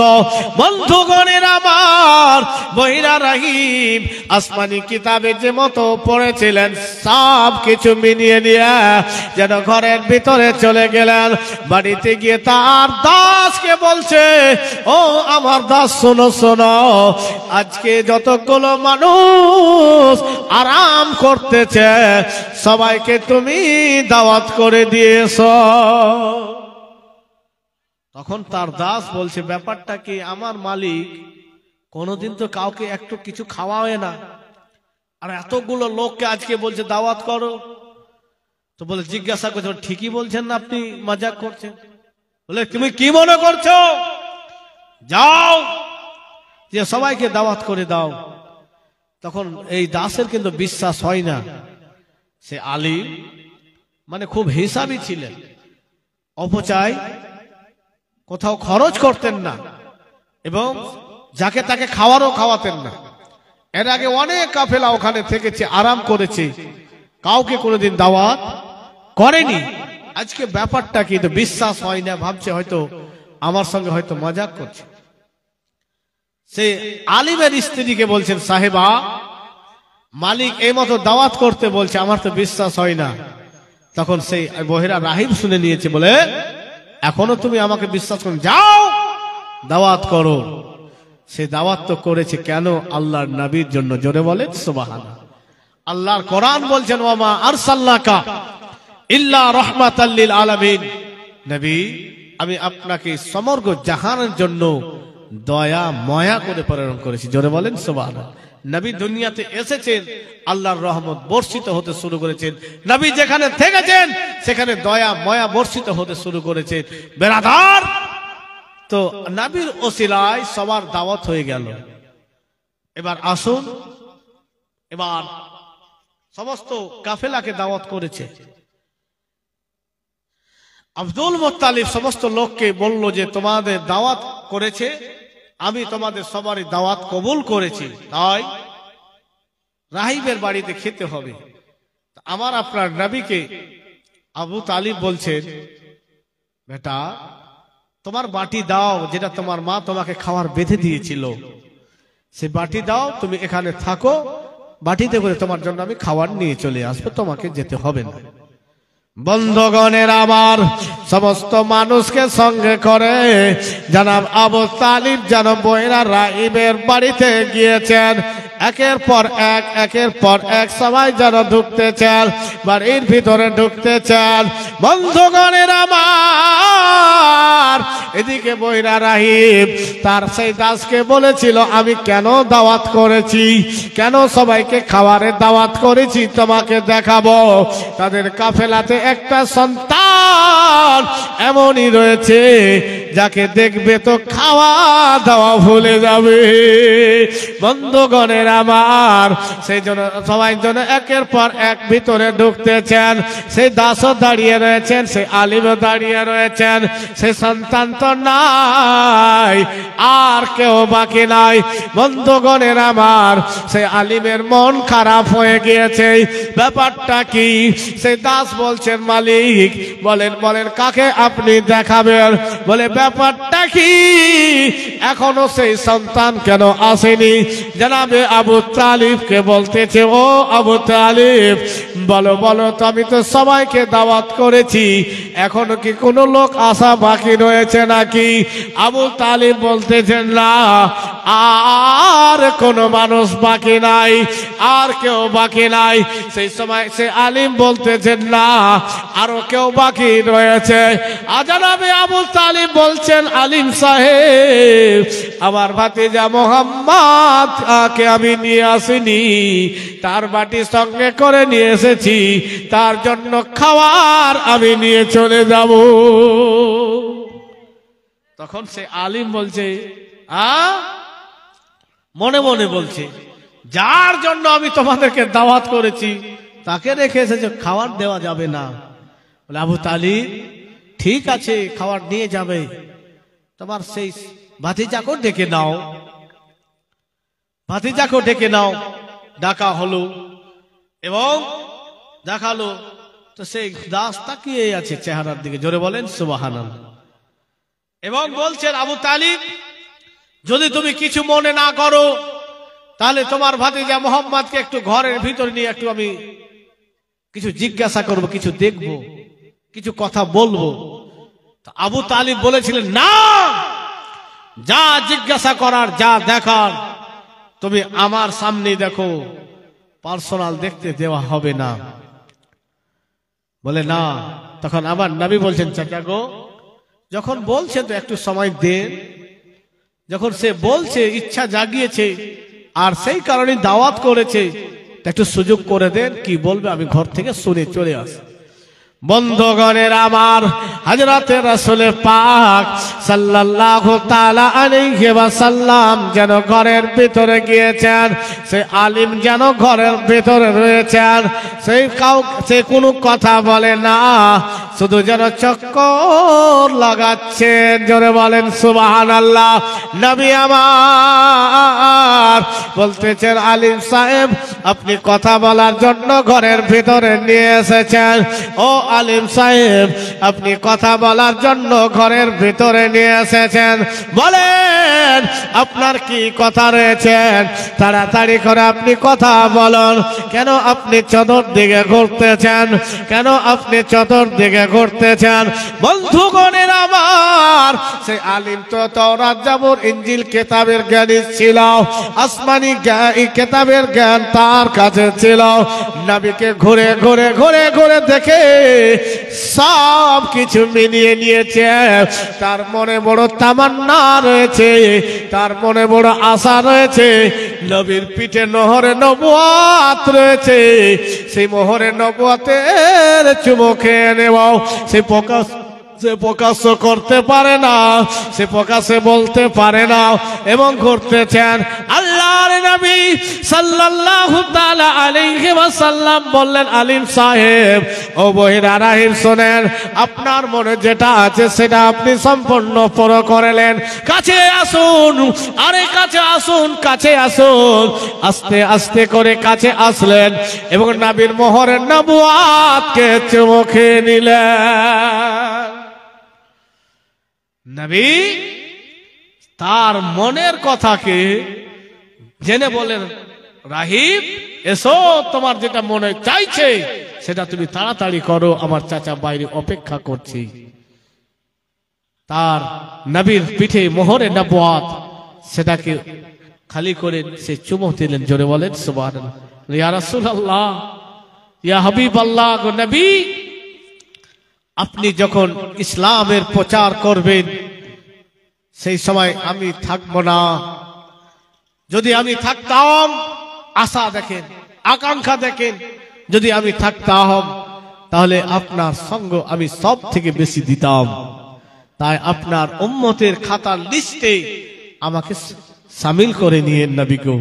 বন্ধুগণের আমার, বহিরা রাহিব আসমানি কিতাবে যে মতো পড়েছিলেন সব কিছু মিলিয়ে নিয়ে যেন ঘরের ভিতরে চলে গেলেন। বাড়িতে গিয়ে তার দাসকে বলছে, ও আমার দাস শোনো শোনো, আজকে যতগুলো মানুষ আরাম করতেছে সবাইকে তুমি দাওয়াত করে দিয়েছ। তখন তার দাস বলছে, ব্যাপারটা কি, আমার মালিক কোনোদিন তো কাউকে একটু কিছু খাওয়ায় না, আর এতগুলো লোককে আজকে বলছে দাওয়াত করো। তো বলে, জিজ্ঞাসা করছে, ঠিকই বলছেন না আপনি মজাক করছেন? বলে, তুমি কি মনে করছো, যাও যে সবাইকে দাওয়াত করে দাও। তখন এই দাসের কিন্তু বিশ্বাস হয় না। সে আলিম মানে খুব হিসাবী ছিলেন, অপচয় কোথাও খরচ করতেন না এবং যাকে তাকে খাওয়ারও খাওয়াতেন না। এর আগে অনেক কাফেলা ওখানে থেকেছে, আরাম করেছে, কাউকে কোনোদিন দাওয়াত করেনি। আজকে ব্যাপারটা কিন্তু বিশ্বাস হয় না, ভাবছে হয়তো আমার সঙ্গে হয়তো মজাক করছে। সে আলিমের স্ত্রীকে বলছেন, সাহেবা মালিক এই মতো দাওয়াত করতে বলছে, আমার তো বিশ্বাস হয় না। তখন সেই বহিরা রাহিব শুনে নিয়েছে, বলে, এখনো তুমি আমাকে বিশ্বাস করো, যাও দাওয়াত করো। সে দাওয়াত তো করেছে কেন? আল্লাহর নবীর জন্য। জোরে বলেন সুবহানাল্লাহ। আল্লাহর কোরআন বলছেন, ওয়ামা আরসালনাকা ইল্লা রাহমাতাল লিল আলামিন, নবী আমি আপনাকে সমগ্র জাহানের জন্য দয়া মায়া করে প্রেরণ করেছি। জোরে বলেন সুবহানাল্লাহ। নবী দুনিয়াতে এসেছেন, আল্লাহর রহমত বর্ষিত হতে শুরু করেছেন। নবী যেখানে থেকেছেন সেখানে দয়া মায়া বর্ষিত হতে শুরু করেছে। বেরাদার, তো নবীর ওসিলায় সবার দাওয়াত হয়ে গেল। এবার আসুন, এবার সমস্ত কাফেলাকে দাওয়াত করেছে। আব্দুল মুত্তালিব সমস্ত লোককে বলল যে তোমাদের দাওয়াত করেছে, আমি তোমাদের সবারই দাওয়াত কবুল করেছি, তাই রাহিবের বাড়িতে খেতে হবে। আমার আপনার নবীকে আবু তালিব বলছেন, বেটা তোমার বাটি দাও, যেটা তোমার মা তোমাকে খাওয়ার বেঁধে দিয়েছিল, সে বাটি দাও, তুমি এখানে থাকো, বাটিতে করে তোমার জন্য আমি খাবার নিয়ে চলে আসবো, তোমাকে যেতে হবে না। বন্ধুগণের আমার, সমস্ত মানুষকে সঙ্গে করে জনাব আবু তালিব যেন বহিরা রাহিবের বাড়িতে গিয়েছেন। একের পর এক সবাই যেন ঢুকতেছেন, বাড়ির ভিতরে ঢুকতেছেন। বন্ধুগণের আমার, এদিকে বহিরা রাহিব তার সেই দাসকে বলেছিল, আমি কেন দাওয়াত করেছি, কেন সবাইকে খাবারের দাওয়াত করেছি তোমাকে দেখাবো। তাদের কাফেলাতে একটা সন্তান এমনই রয়েছে যাকে দেখবে তো খাওয়া দাওয়া ভুলে যাবে। বন্ধুগণের আমার, সেই জন্য সবাই জন্য একের পর এক ভিতরে ঢুকতেছেন। সেই দাসও দাঁড়িয়ে রয়েছেন, সেই আলিমও দাঁড়িয়ে রয়েছেন। সেই সন্তান তো নাই, আর কেউ বাকি নাই। বন্ধুগণের আমার, সেই আলিমের মন খারাপ হয়ে গিয়েছে। ব্যাপারটা কি? সেই দাস বলছেন, মালিক বলেন বলেন কাকে আপনি দেখাবেন? বলে, ব্যাপারটা কি, এখনো সেই সন্তান কেন আসেনি? জনাবে আবু তালিবকে বলতেছে, ও আবু তালিব বলো বলো তো, আমি তো সবাইকে দাওয়াত করেছি, এখনো কি কোনো লোক আসা বাকি রয়েছে নাকি? আবু তালিব বলতেছেন, না, আর কোনো মানুষ বাকি নাই, আর কেউ বাকি নাই। সেই সময় সে আলিম বলতেছেন, না, আরো কেউ বাকি রয়েছে। জনাবে আবু তালিব বলছেন, আলিম সাহেব আমার ভাতিজা মোহাম্মদ কে আমি নিয়ে আসিনি, তার বাটি সঙ্গে করে নিয়ে এসেছি, তার জন্য খাবার আমি নিয়ে চলে যাব। তখন সে আলিম বলছে, মনে মনে বলছে, যার জন্য আমি তোমাদেরকে দাওয়াত করেছি তাকে রেখে এসেছে, খাবার দেওয়া যাবে না। বলে, আবু তালিব ঠিক আছে, খাবার নিয়ে যাবে, তোমার সেই ভাতিজাকে ডেকে নাও। ভাতিজাকে ডেকে নাও। ডাকা হলো এবং দেখালো, তো সেই দাস তাকিয়ে আছে চেহারার দিকে। জোরে বলেন সুবহানাল্লাহ। এবং বলছেন, আবু তালিব যদি তুমি কিছু মনে না করো তাহলে তোমার ভাতিজা মোহাম্মদকে একটু ঘরের ভিতর নিয়ে একটু আমি কিছু জিজ্ঞাসা করব, কিছু দেখব, কিছু কথা বলবো। আবু তালিব বলেছিলেন, না, যা জিজ্ঞাসা করার, যা দেখার তুমি আমার সামনে দেখো, পার্সোনাল দেখতে দেওয়া হবে না। বলে না। তখন আবার নবী বলছেন, চাচা গো, যখন বলছে তো একটু সময় দেন। যখন সে বলছে, ইচ্ছা জাগিয়েছে আর সেই কারণে দাওয়াত করেছে, একটু সুযোগ করে দেন, কি বলবে আমি ঘর থেকে শুনে চলে আসি। বন্ধুগণের আমার, হযরতে রাসূল পাক সাল্লাল্লাহু তাআলা আলাইহি ওয়াসাল্লাম যেন ঘরের ভিতরে গিয়েছেন, সেই আলিম যেন ঘরের ভিতরে রয়েছেন, সে কোনো কথা বলে না, শুধু যেন চক্কর লাগাচ্ছেন। জোরে বলেন সুবহানাল্লাহ। নবী আমার বলতেছেন, আলিম সাহেব আপনি কথা বলার জন্য ঘরের ভিতরে নিয়ে এসেছেন। ও আলিম সাহেব, আপনি কথা বলার জন্য ঘরের ভিতরে নিয়ে এসেছেন, বলেন আপনার কি কথা রয়েছেন, তাড়াতাড়ি করে আপনি কথা বলুন। কেন আপনি চতুর্দিকে ঘুরতেছেন, কেন আপনি চতুর্দিকে ঘুরতেছেন? বন্ধুগণের আমার, সেই আলিম তো তাওরাত জাবুর ইনজিল কিতাবের জ্ঞানী ছিল, আসমানি কিতাবের জ্ঞান তার কাছে ছিল। নবীকে ঘুরে ঘুরে ঘুরে ঘুরে দেখে সব কিছু মিলিয়ে নিয়েছে। তার মনে বড় তামান্না রয়েছে, তার মনে বড় আশা রয়েছে, নবীর পিঠে মোহরে নবুয়াত রয়েছে, সেই মোহরে নবুয়াতের চুমো খেয়ে নেব। সে প্রকাশ করতে পারে না, সে প্রকাশে বলতে পারে না, এবং করতেছেন। আল্লাহর নবী সাল্লাল্লাহু তাআলা আলাইহি ওয়াসাল্লাম বললেন, আলিম সাহেব, ও বহিরা রাহিব শুনেন, আপনার মনে যেটা আছে সেটা আপনি সম্পূর্ণ পুরো করলেন। কাছে আসুন, আরে কাছে আসুন, কাছে আসুন। আস্তে আস্তে করে কাছে আসলেন এবং নবীর মোহরের নবুয়াতকে চুমো খেয়ে নিলেন। নবী তার মনের কথাকে জেনে বলেন, রাহিব এসো, তোমার যেটা মনে চাইছে সেটা তুমি তাড়াতাড়ি করো, আমার চাচা বাইরে অপেক্ষা করছি। তার নবীর পিঠে মোহরে নবুয়াত, সেটাকে খালি করে সে চুমো দিলেন। জোরে বলেন সুবহানাল্লাহ। ইয়া রাসূলুল্লাহ, ইয়া হাবিবাল্লাহ, গো নবী, আপনি যখন ইসলামের প্রচার করবেন সেই সময় আমি থাকবো না। যদি আমি থাকতাম, আশা দেখেন, আকাঙ্ক্ষা দেখেন, যদি আমি থাকতাম তাহলে আপনার সঙ্গ আমি সব থেকে বেশি দিতাম। তাই আপনার উম্মতের খাতার লিস্টে আমাকে শামিল করে নিয়ে নবীকে।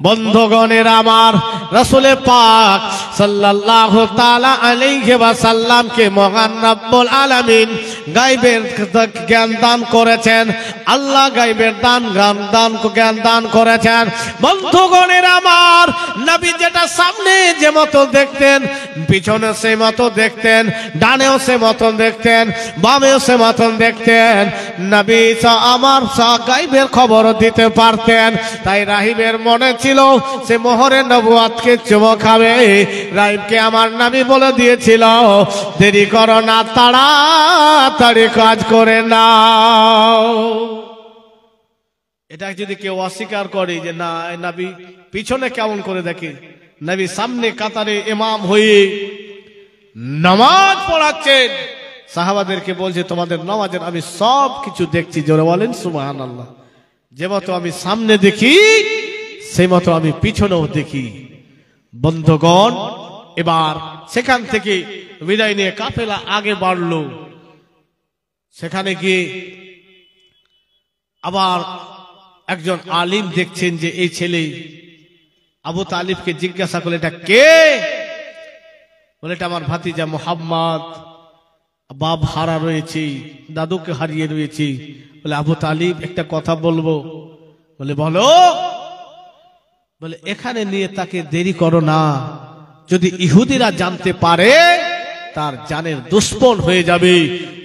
বন্ধুগণের আমার, রাসূল পাক সাল্লাল্লাহু তাআলা আলাইহি ওয়াসাল্লামকে মহান রব্বুল আলামিন গায়বের জ্ঞান দান করেছেন। আল্লাহ গায়বের জ্ঞান দান করেছেন। বন্ধুগণের আমার, নবী যেটা সামনে যে মতো দেখতেন, পিছনে সে মতো দেখতেন, ডানেও সে মতো দেখতেন, বামেও সে মতো দেখতেন। নবী আমার গায়বের খবর দিতে পারতেন। তাই রাহিবের মনে ছিল সে মোহরে নবুয়াতকে চুমো খাবে। রাহিবকে আমার নবী বলে দিয়েছিল, দেরি করো না, তাড়াতাড়ি কাজ করে নাও। এটা যদি কেউ অস্বীকার করে যে না, নবী পিছনে কেমন করে দেখে, নবী সামনে কাতারে ইমাম হয়ে নামাজ পড়াচ্ছেন, সাহাবাদেরকে বলছে তোমাদের নামাজের আমি সব কিছু দেখছি। জোরে বলেন সুবহানাল্লাহ। যে মতো আমি সামনে দেখি সেই মতো আমি পিছনেও দেখি। বন্ধুগণ, এবার সেখান থেকে বিদায় নিয়ে কাফেলা আগে বাড়লো। সেখানে গিয়ে আবার একজন আলিম দেখছেন যে এই ছেলে, আবু তালিবকে জিজ্ঞাসা করলে, এটা কে? বলে, এটা আমার ভাতিজা মুহাম্মদ, বাপ হারা রয়েছে, দাদুকে হারিয়ে রয়েছে। বলে, আবু তালিব একটা কথা বলবো। বলে, বলো। বলে, এখানে নিয়ে তাকে দেরি করো না, যদি ইহুদিরা জানতে পারে তার জানের দুশ্মন হয়ে যাবে।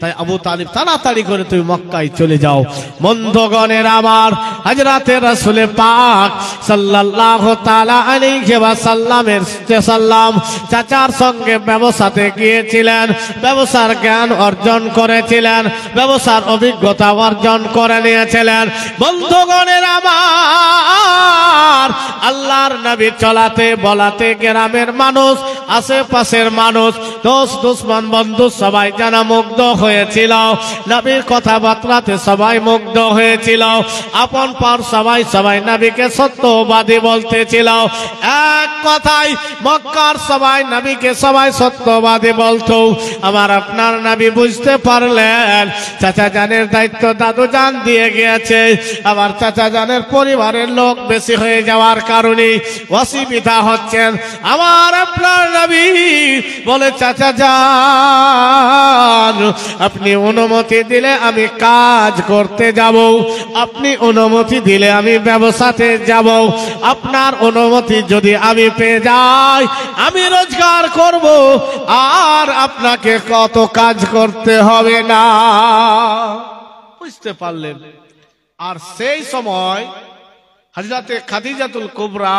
তাই আবু তালিব তাড়াতাড়ি করে তুমি মক্কায় চলে যাও। বন্ধুগণের আমার, হযরতে রাসূল পাক সাল্লাল্লাহু তাআলা আলাইহি ওয়াসাল্লামের চাচার সঙ্গে ব্যবসাতে গিয়েছিলেন, ব্যবসার জ্ঞান অর্জন করেছিলেন, ব্যবসার অভিজ্ঞতা অর্জন করে নিয়েছিলেন। বন্ধুগণের আমার, আল্লাহর নবী চলাতে বলাতে গ্রামের মানুষ, আশেপাশের মানুষ, দোস্ত দুশমন বন্ধু সবাই যেন মুগ্ধ হয়েছিল। নবীর কথাবার্তাতে সবাই মুগ্ধ হয়েছিল। আপন পর সবাই নবীকে সত্যবাদী বলতেছিল। এক কথায় মক্কার সবাই নবীকে সত্যবাদী বলতো। আমার আপনার নবী বুঝতে পারলেন চাচা জানের দায়িত্ব দাদু জান দিয়ে গিয়েছে। আবার চাচা জানের পরিবারের লোক বেশি হয়ে যাওয়ার কারণে অসুবিধা হচ্ছেন। আমার আপনার নবী বলে, চাচা জান আপনি অনুমতি দিলে আমি কাজ করতে যাব, আপনি অনুমতি দিলে আমি ব্যবসাতে যাব। আপনার অনুমতি যদি আমি পেয়ে যাই, আমি রোজগার করব, আর আপনাকে কত কাজ করতে হবে না। বুঝতে পারলেন? আর সেই সময় হযরতে খাদিজাতুল কুবরা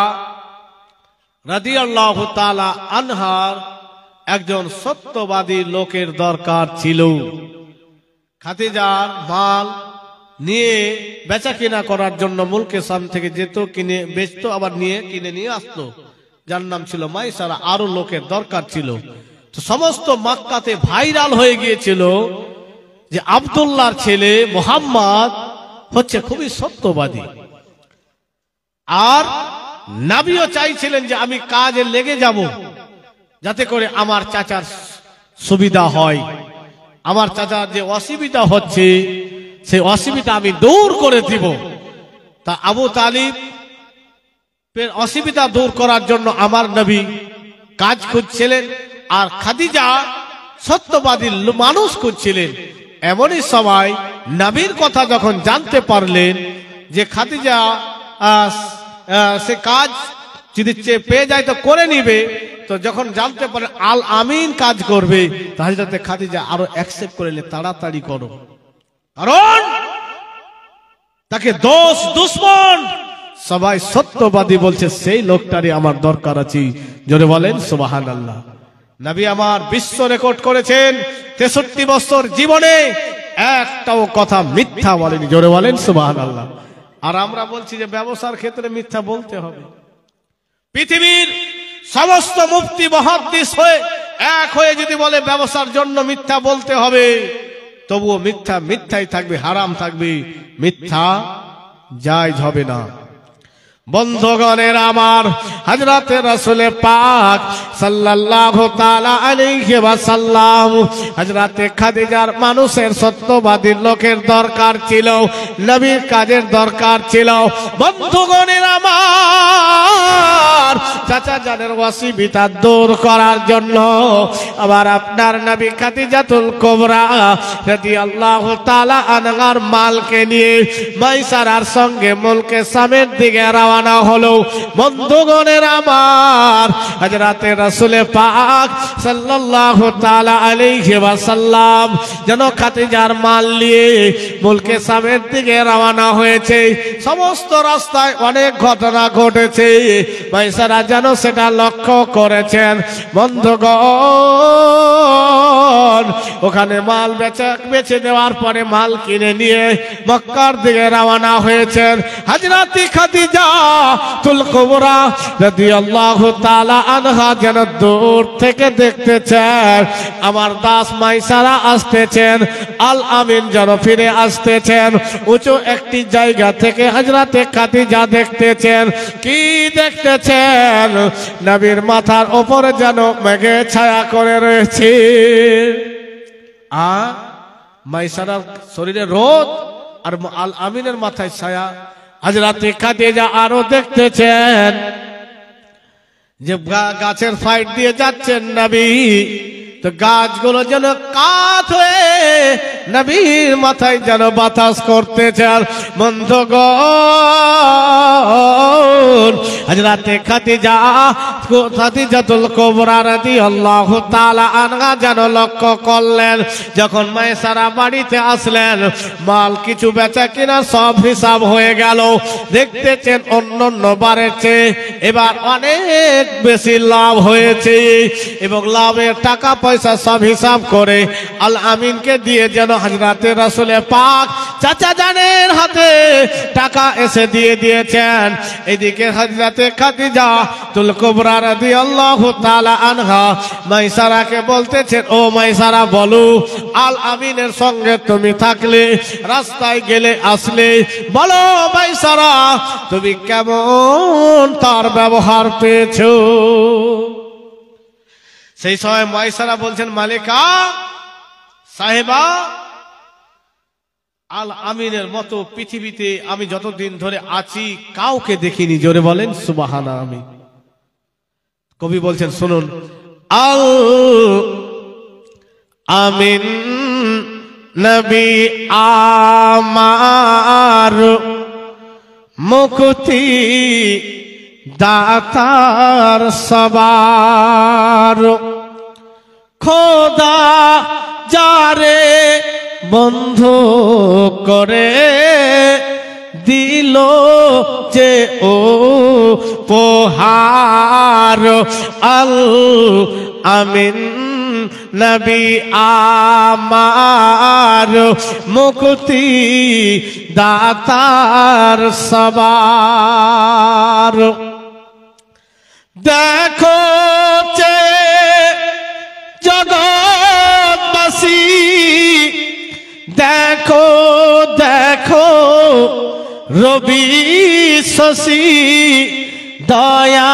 রাদিয়াল্লাহু তাআলা আনহার একজন সত্যবাদী লোকের দরকার ছিল। খাদিজার মাল নিয়ে বেচা কিনা করার জন্য মুলকে শাম থেকে যেত, কিনে বেচতো, আবার কিনে নিয়ে আসতো, যার নাম ছিল মাইসারা। আরো লোকের দরকার ছিল। তো সমস্ত মক্কাতে ভাইরাল হয়ে গিয়েছিল যে আব্দুল্লাহর ছেলে মুহাম্মদ হচ্ছে খুবই সত্যবাদী। আর নবীও চাইছিলেন যে আমি কাজে লেগে যাব, যাতে করে আমার চাচার সুবিধা হয়, আমার চাচার যে অসুবিধা হচ্ছে সেই অসুবিধা আমি দূর করে দিব। তা আবু তালিব অসুবিধা দূর করার জন্য আমার নবী কাজ খুঁজছিলেন, আর খাদিজা সত্যবাদী মানুষ খুঁজছিলেন। এমনই সময় নবীর কথা যখন জানতে পারলেন যে খাদিজা সে কাজ যদি পেয়ে যায় তো করে নিবে, তো যখন জানতে পারে আল আমিন কাজ করবে, তাহলে যাতে খাদিজা আরো অ্যাকসেপ্ট করে নিলে তাড়াতাড়ি করো, কারণ তাকে দোস্ত দুশমন সবাই সত্যবাদী বলছে, সেই লোকটারই আমার দরকার আছে। জোরে বলেন সুবহানাল্লাহ। নবী আমার বিশ্ব রেকর্ড করেছেন, 63 বছর জীবনে একটাও কথা মিথ্যা বলেনি। জোরে বলেন সুবহানাল্লাহ। আর আমরা বলছি যে ব্যবসার ক্ষেত্রে মিথ্যা বলতে হবে। পৃথিবীর সমস্ত মুফতি মুহাদ্দিস হয়ে এক হয়ে যদি বলে ব্যবসার জন্য মিথ্যা বলতে হবে, তবুও মিথ্যা মিথ্যাই থাকবে, হারাম থাকবে, মিথ্যা জায়েজ হবে না। বন্ধুগণের আমার, হযরতে রাসূল পাক সাল্লাল্লাহু তাআলা আলাইহি ওয়াসাল্লাম হযরতে খাদিজার মানুষের সত্যবাদী লোকের দরকার ছিল, নবীর কাজের দরকার ছিল। বন্ধুগণের আমার, চাচা জানের অসুবিধা দূর করার জন্য আবার আপনার নবী খাদিজাতুল কুবরা রাদিয়াল্লাহু তাআলা আনহার মালকে নিয়ে মাইসারার সঙ্গে মুলকে শামের দিকে রওনা হলো। বন্ধুগণের আমার, হযরতে রাসূল পাক সাল্লাল্লাহু তাআলা আলাইহি ওয়াসাল্লাম যেন খাদিজার মাল নিয়ে মুলকে শামের দিকে রওনা হয়েছে। সমস্ত রাস্তায় অনেক ঘটনা ঘটেছে, মাইসারা যেন সেটা লক্ষ্য করেছেন। বন্ধুগণ, ওখানে মাল বেচে দেওয়ার পরে মাল কিনে নিয়ে মক্কার দিকে রওনা হয়েছেন। হযরতে খাদিজা তুল কুবরা রাদিয়াল্লাহু তাআলা আনহা যেন দূর থেকে দেখতেছেন আমার দাস মাইসারা আসতেছেন, আল আমিন যেন ফিরে আসতেছেন। উঁচু একটি জায়গা থেকে হযরতে খাদিজা দেখতেছেন। কি দেখতেছেন? নবীর মাথার উপরে যেন মেঘে ছায়া করে রয়েছে, আর মাইসারার শরীরে রোদ আর আল আমিনের মাথায় ছায়া। হযরতে খাদিজা আরো দেখতেছেন যে গাছের সাইড দিয়ে যাচ্ছেন নবী, তো গাছগুলো যেন কাত হয়ে নবীর মাথায় যেন বাতাস করতেছেন। বন্ধুগণ, হযরতে খাদিজাতুল কুবরা রাদিয়াল্লাহু তাআলা আনহা যেন লক্ষ্য করলেন, যখন মায়সারা বাড়িতে আসলেন, মাল কিছু বেচা কিনা সব হিসাব হয়ে গেল। দেখতেছেন অন্যান্য বারের চেয়ে এবার অনেক বেশি লাভ হয়েছে, এবং লাভের টাকা পয়সা সব হিসাব করে আল আমিনকে দিয়ে যেন হযরতে রাসূল পাক চাচা জানের হাতে টাকা এসে দিয়ে দিয়েছেন। এদিকে হযরতে খাদিজাতুল কুবরা রাদিয়াল্লাহু তাআলা আনহা মায়সারাকে বলতেছেন, ও মায়সারা বলো, আল আমিনের সঙ্গে তুমি থাকলে, রাস্তায় গেলে আসলে, বলো মায়সারা তুমি কেমন তার ব্যবহার পেয়েছো? সেই সময় মায়সারা বলছেন, মালিকা সাহেবা, আল আমিনের মতো পৃথিবীতে আমি যতদিন ধরে আছি কাউকে দেখিনি। জোরে বলেন সুবহানাল্লাহ। আমি কবি বলছেন, শুনুন, আল আমিন নবী আমার মুক্তি দাতার সবার, খোদা যারে বন্ধু করে দিল যে ও উপহার, আল আমিন নবী আমার মুক্তি দাতার সবার। দেখো যে জগৎবাসী, দেখো দেখো রবি শশী, দয়া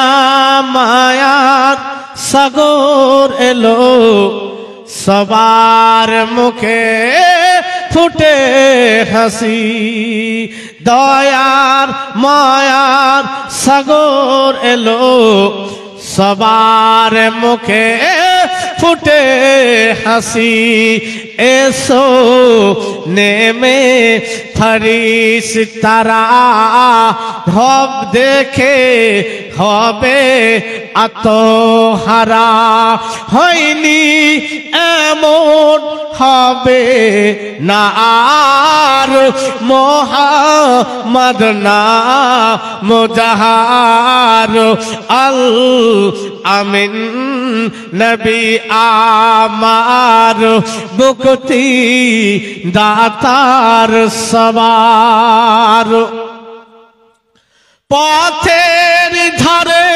মায়ার সাগর এলো, সবার মুখে ফুটে হাসি। দয়ার মায়ার সাগর এলো, সবার মুখে ফুটে হাসি। এসো নেমে ফরিশতারা, ধব দেখে হবে আত্মহারা। হয়নি এমন হবে না আর, মুহাম্মদ নাম যাহার, আল আমিন নবী আমার মুক্তি দাতার সবার। পথের ধারে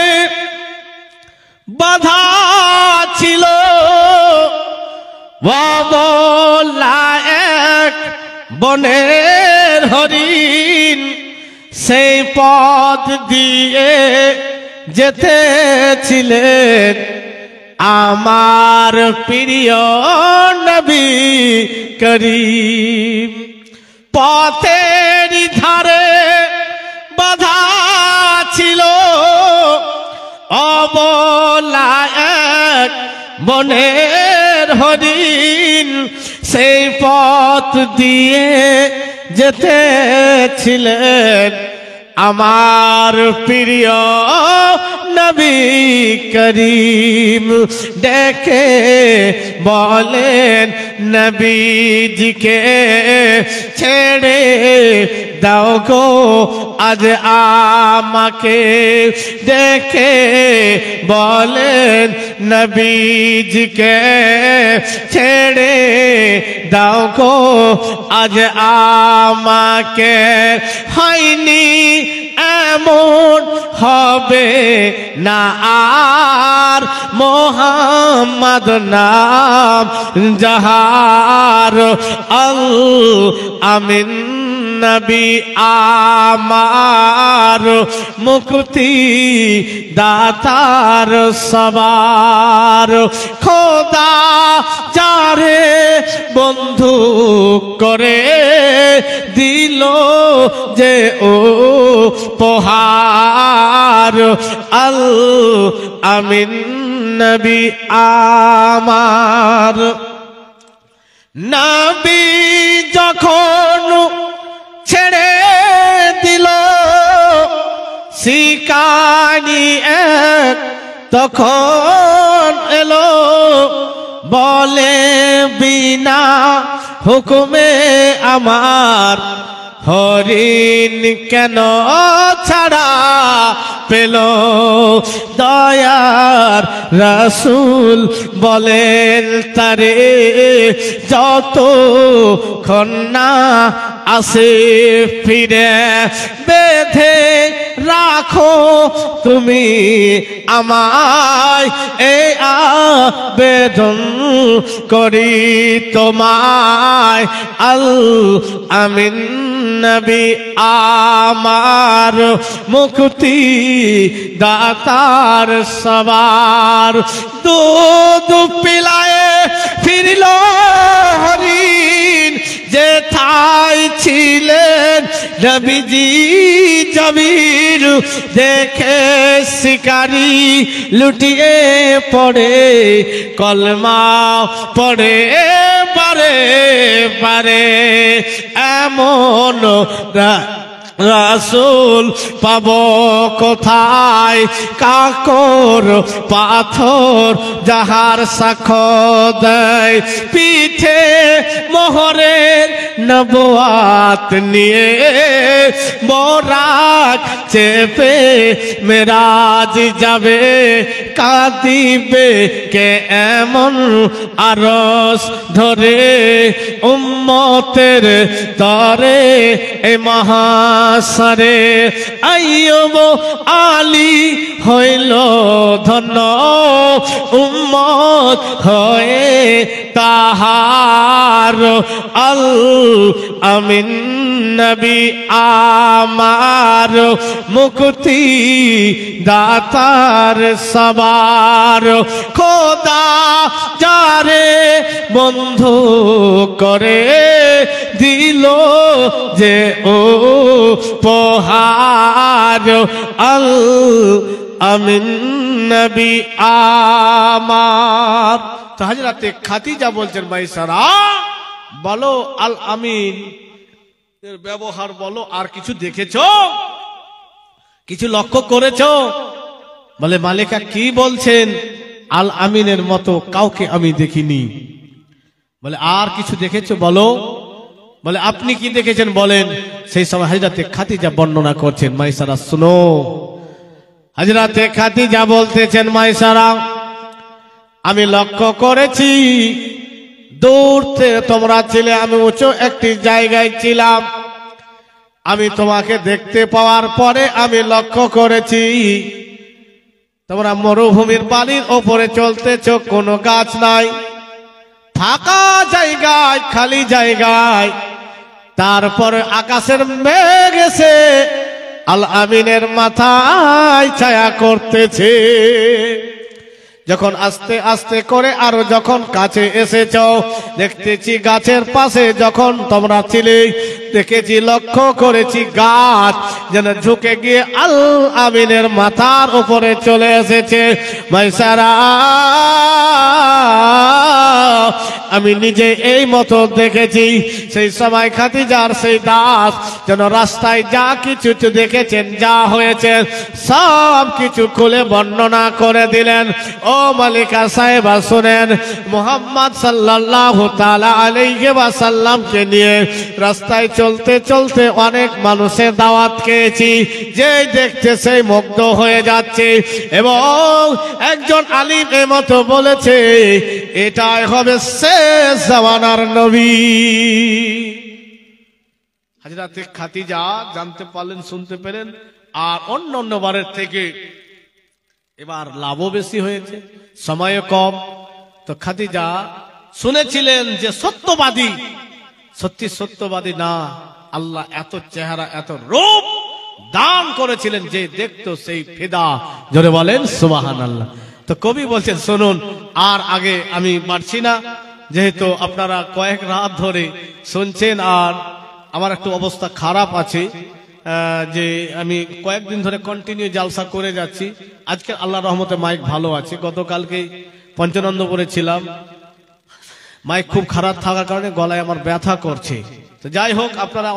বাধা ছিল বাবলা এক বনের হরিণ, সেই পথ দিয়ে যেতেছিলেন আমার প্রিয় নবী করিম। পথের ধারে বাধা ছিল অবলা এক বনের হরিণ, সেই পথ দিয়ে যেতেছিলেন আমার প্রিয় নবী করিম। ডেকে বলেন নবীজিকে ছেড়ে দাও গো আজ আমাকে। ডেকে বলেন নবীজিকে ছেড়ে দাও গো আজ আমাকে। হয়নি এমন হবে না আর, মুহাম্মদ নাম যাহার, আল আমিন নবী আমার মুক্তি দাতার সবার। খোদা যারে বন্ধু করে দিল যে ও উপহার, আল আমিন নবী আমার। নবী যখন ছেড়ে দিল শিকারি এক, তখন এলো বলে বিনা হুকুমে আমার হরিণ কেন ছাড়া পেল। দয়ার রাসূল বলেন তারে যত খন্না আসে ফিরে বেঁধে রাখো তুমি আমায়, এই আবেদন করি তোমায়। আল আমিন নবী আমার মুক্তি দাতার সবার, দুধ পিলায়ে ফিরল হরিণ যেথায় ছিলেন নবীজি জমির। দেখে শিকারি লুটিয়ে পড়ে কলমা পড়ে বারে বারে। এমন রাসূল পাব কোথায়, কাকর পাথর যাহার সাক্ষ্য দেয়। পিঠে মোহরের নবুয়াত নিয়ে বোরাক চেপে মেরাজ যাবে। কাঁদিবে কে এমন আরশ ধরে উম্মতের তরে এ মহাসারে। আইয়ুব আলী হইল ধন্য উম্মত হয়ে তাহার। আল আমিন নবী আমার মুক্তি দাতার সবার। খোদা যারে বন্ধু করে দিল যে ও উপহার। আল আমিন নবী আমার। তো হযরতে খাদিজা বলছেন মাইসারা বলো আল আমিন এর ব্যবহার বলো, আর কিছু দেখেছো, কিছু লক্ষ্য করেছো? বলে মালিকা কি বলছেন? আল আমিনের মতো কাউকে আমি দেখিনি। বলে আর কিছু দেখেছো বলো? বলে আপনি কি দেখেছেন বলেন। সেই সময় হযরতে খাদিজা বর্ণনা করছেন। মাইসারা শুনো, হযরতে খাদিজা বলতেছেন মাইসারা আমি লক্ষ্য করেছি দূর থেকে তোমরা ছিলে, আমি উঁচু একটি জায়গায় ছিলাম। আমি তোমাকে দেখতে পাওয়ার পরে আমি লক্ষ্য করেছি তোমরা মরুভূমির বালির ওপরে চলতেছো, কোনো গাছ নাই, ফাঁকা জায়গায়, খালি জায়গায়। তারপরে আকাশের মেঘ এসে আল আমিনের মাথায় ছায়া করতেছে। যখন আস্তে আস্তে করে আরো যখন কাছে এসেছ দেখতেছি গাছের পাশে যখন তোমরা ছিলে দেখেছি, লক্ষ্য করেছি গাছ যেন ঝুঁকে গিয়ে আল আমিনের মাথার উপরে চলে এসেছে। মাইসারা আমি নিজে এই মতো দেখেছি। সেই সময় খাদিজার সেই দাস যেন রাস্তায় যা কিছু দেখেছেন, যা হয়েছে সব কিছু খুলে বর্ণনা করে দিলেন। ও মালিকা সাহেবা শুনেন, মুহাম্মদ সাল্লাল্লাহু তাআলা আলাইহি ওয়াসাল্লামকে নিয়ে রাস্তায় চলতে চলতে অনেক মানুষের দাওয়াত খেয়েছি, যে দেখতে সেই মুগ্ধ হয়ে যাচ্ছে। এবং একজন আলিম এর মতো বলেছে এটাই হবে শেষ জামানার নবী। হযরতে খাদিজা জানতে পারলেন, শুনতে পেলেন। আর অন্য বারের থেকে এবার লাভও বেশি হয়েছে, সময় কম। তো খাদিজা শুনেছিলেন যে সত্যবাদী, সত্যি সত্যবাদী না, আল্লাহ এত চেহারা এত রূপ দান করেছিলেন যে দেখতো সেই ফিদা। জোরে বলেন সুবহানাল্লাহ। তো কবি বলছেন শুনুন, আর আগে আমি পারছি না, যেহেতু আপনারা কয়েক রাত ধরে শুনছেন আর আমার একটু অবস্থা খারাপ আছে, যে আমি কয়েকদিন ধরে কন্টিনিউ জালসা করে যাচ্ছি। আজকে আল্লাহর রহমতে মাইক ভালো আছে। গতকালকে পঞ্চনন্দপুরে ছিলাম, মাইক খুব খারাপ থাকার কারণে গলায় আমার ব্যথা করছে। তো যাই হোক, আপনারা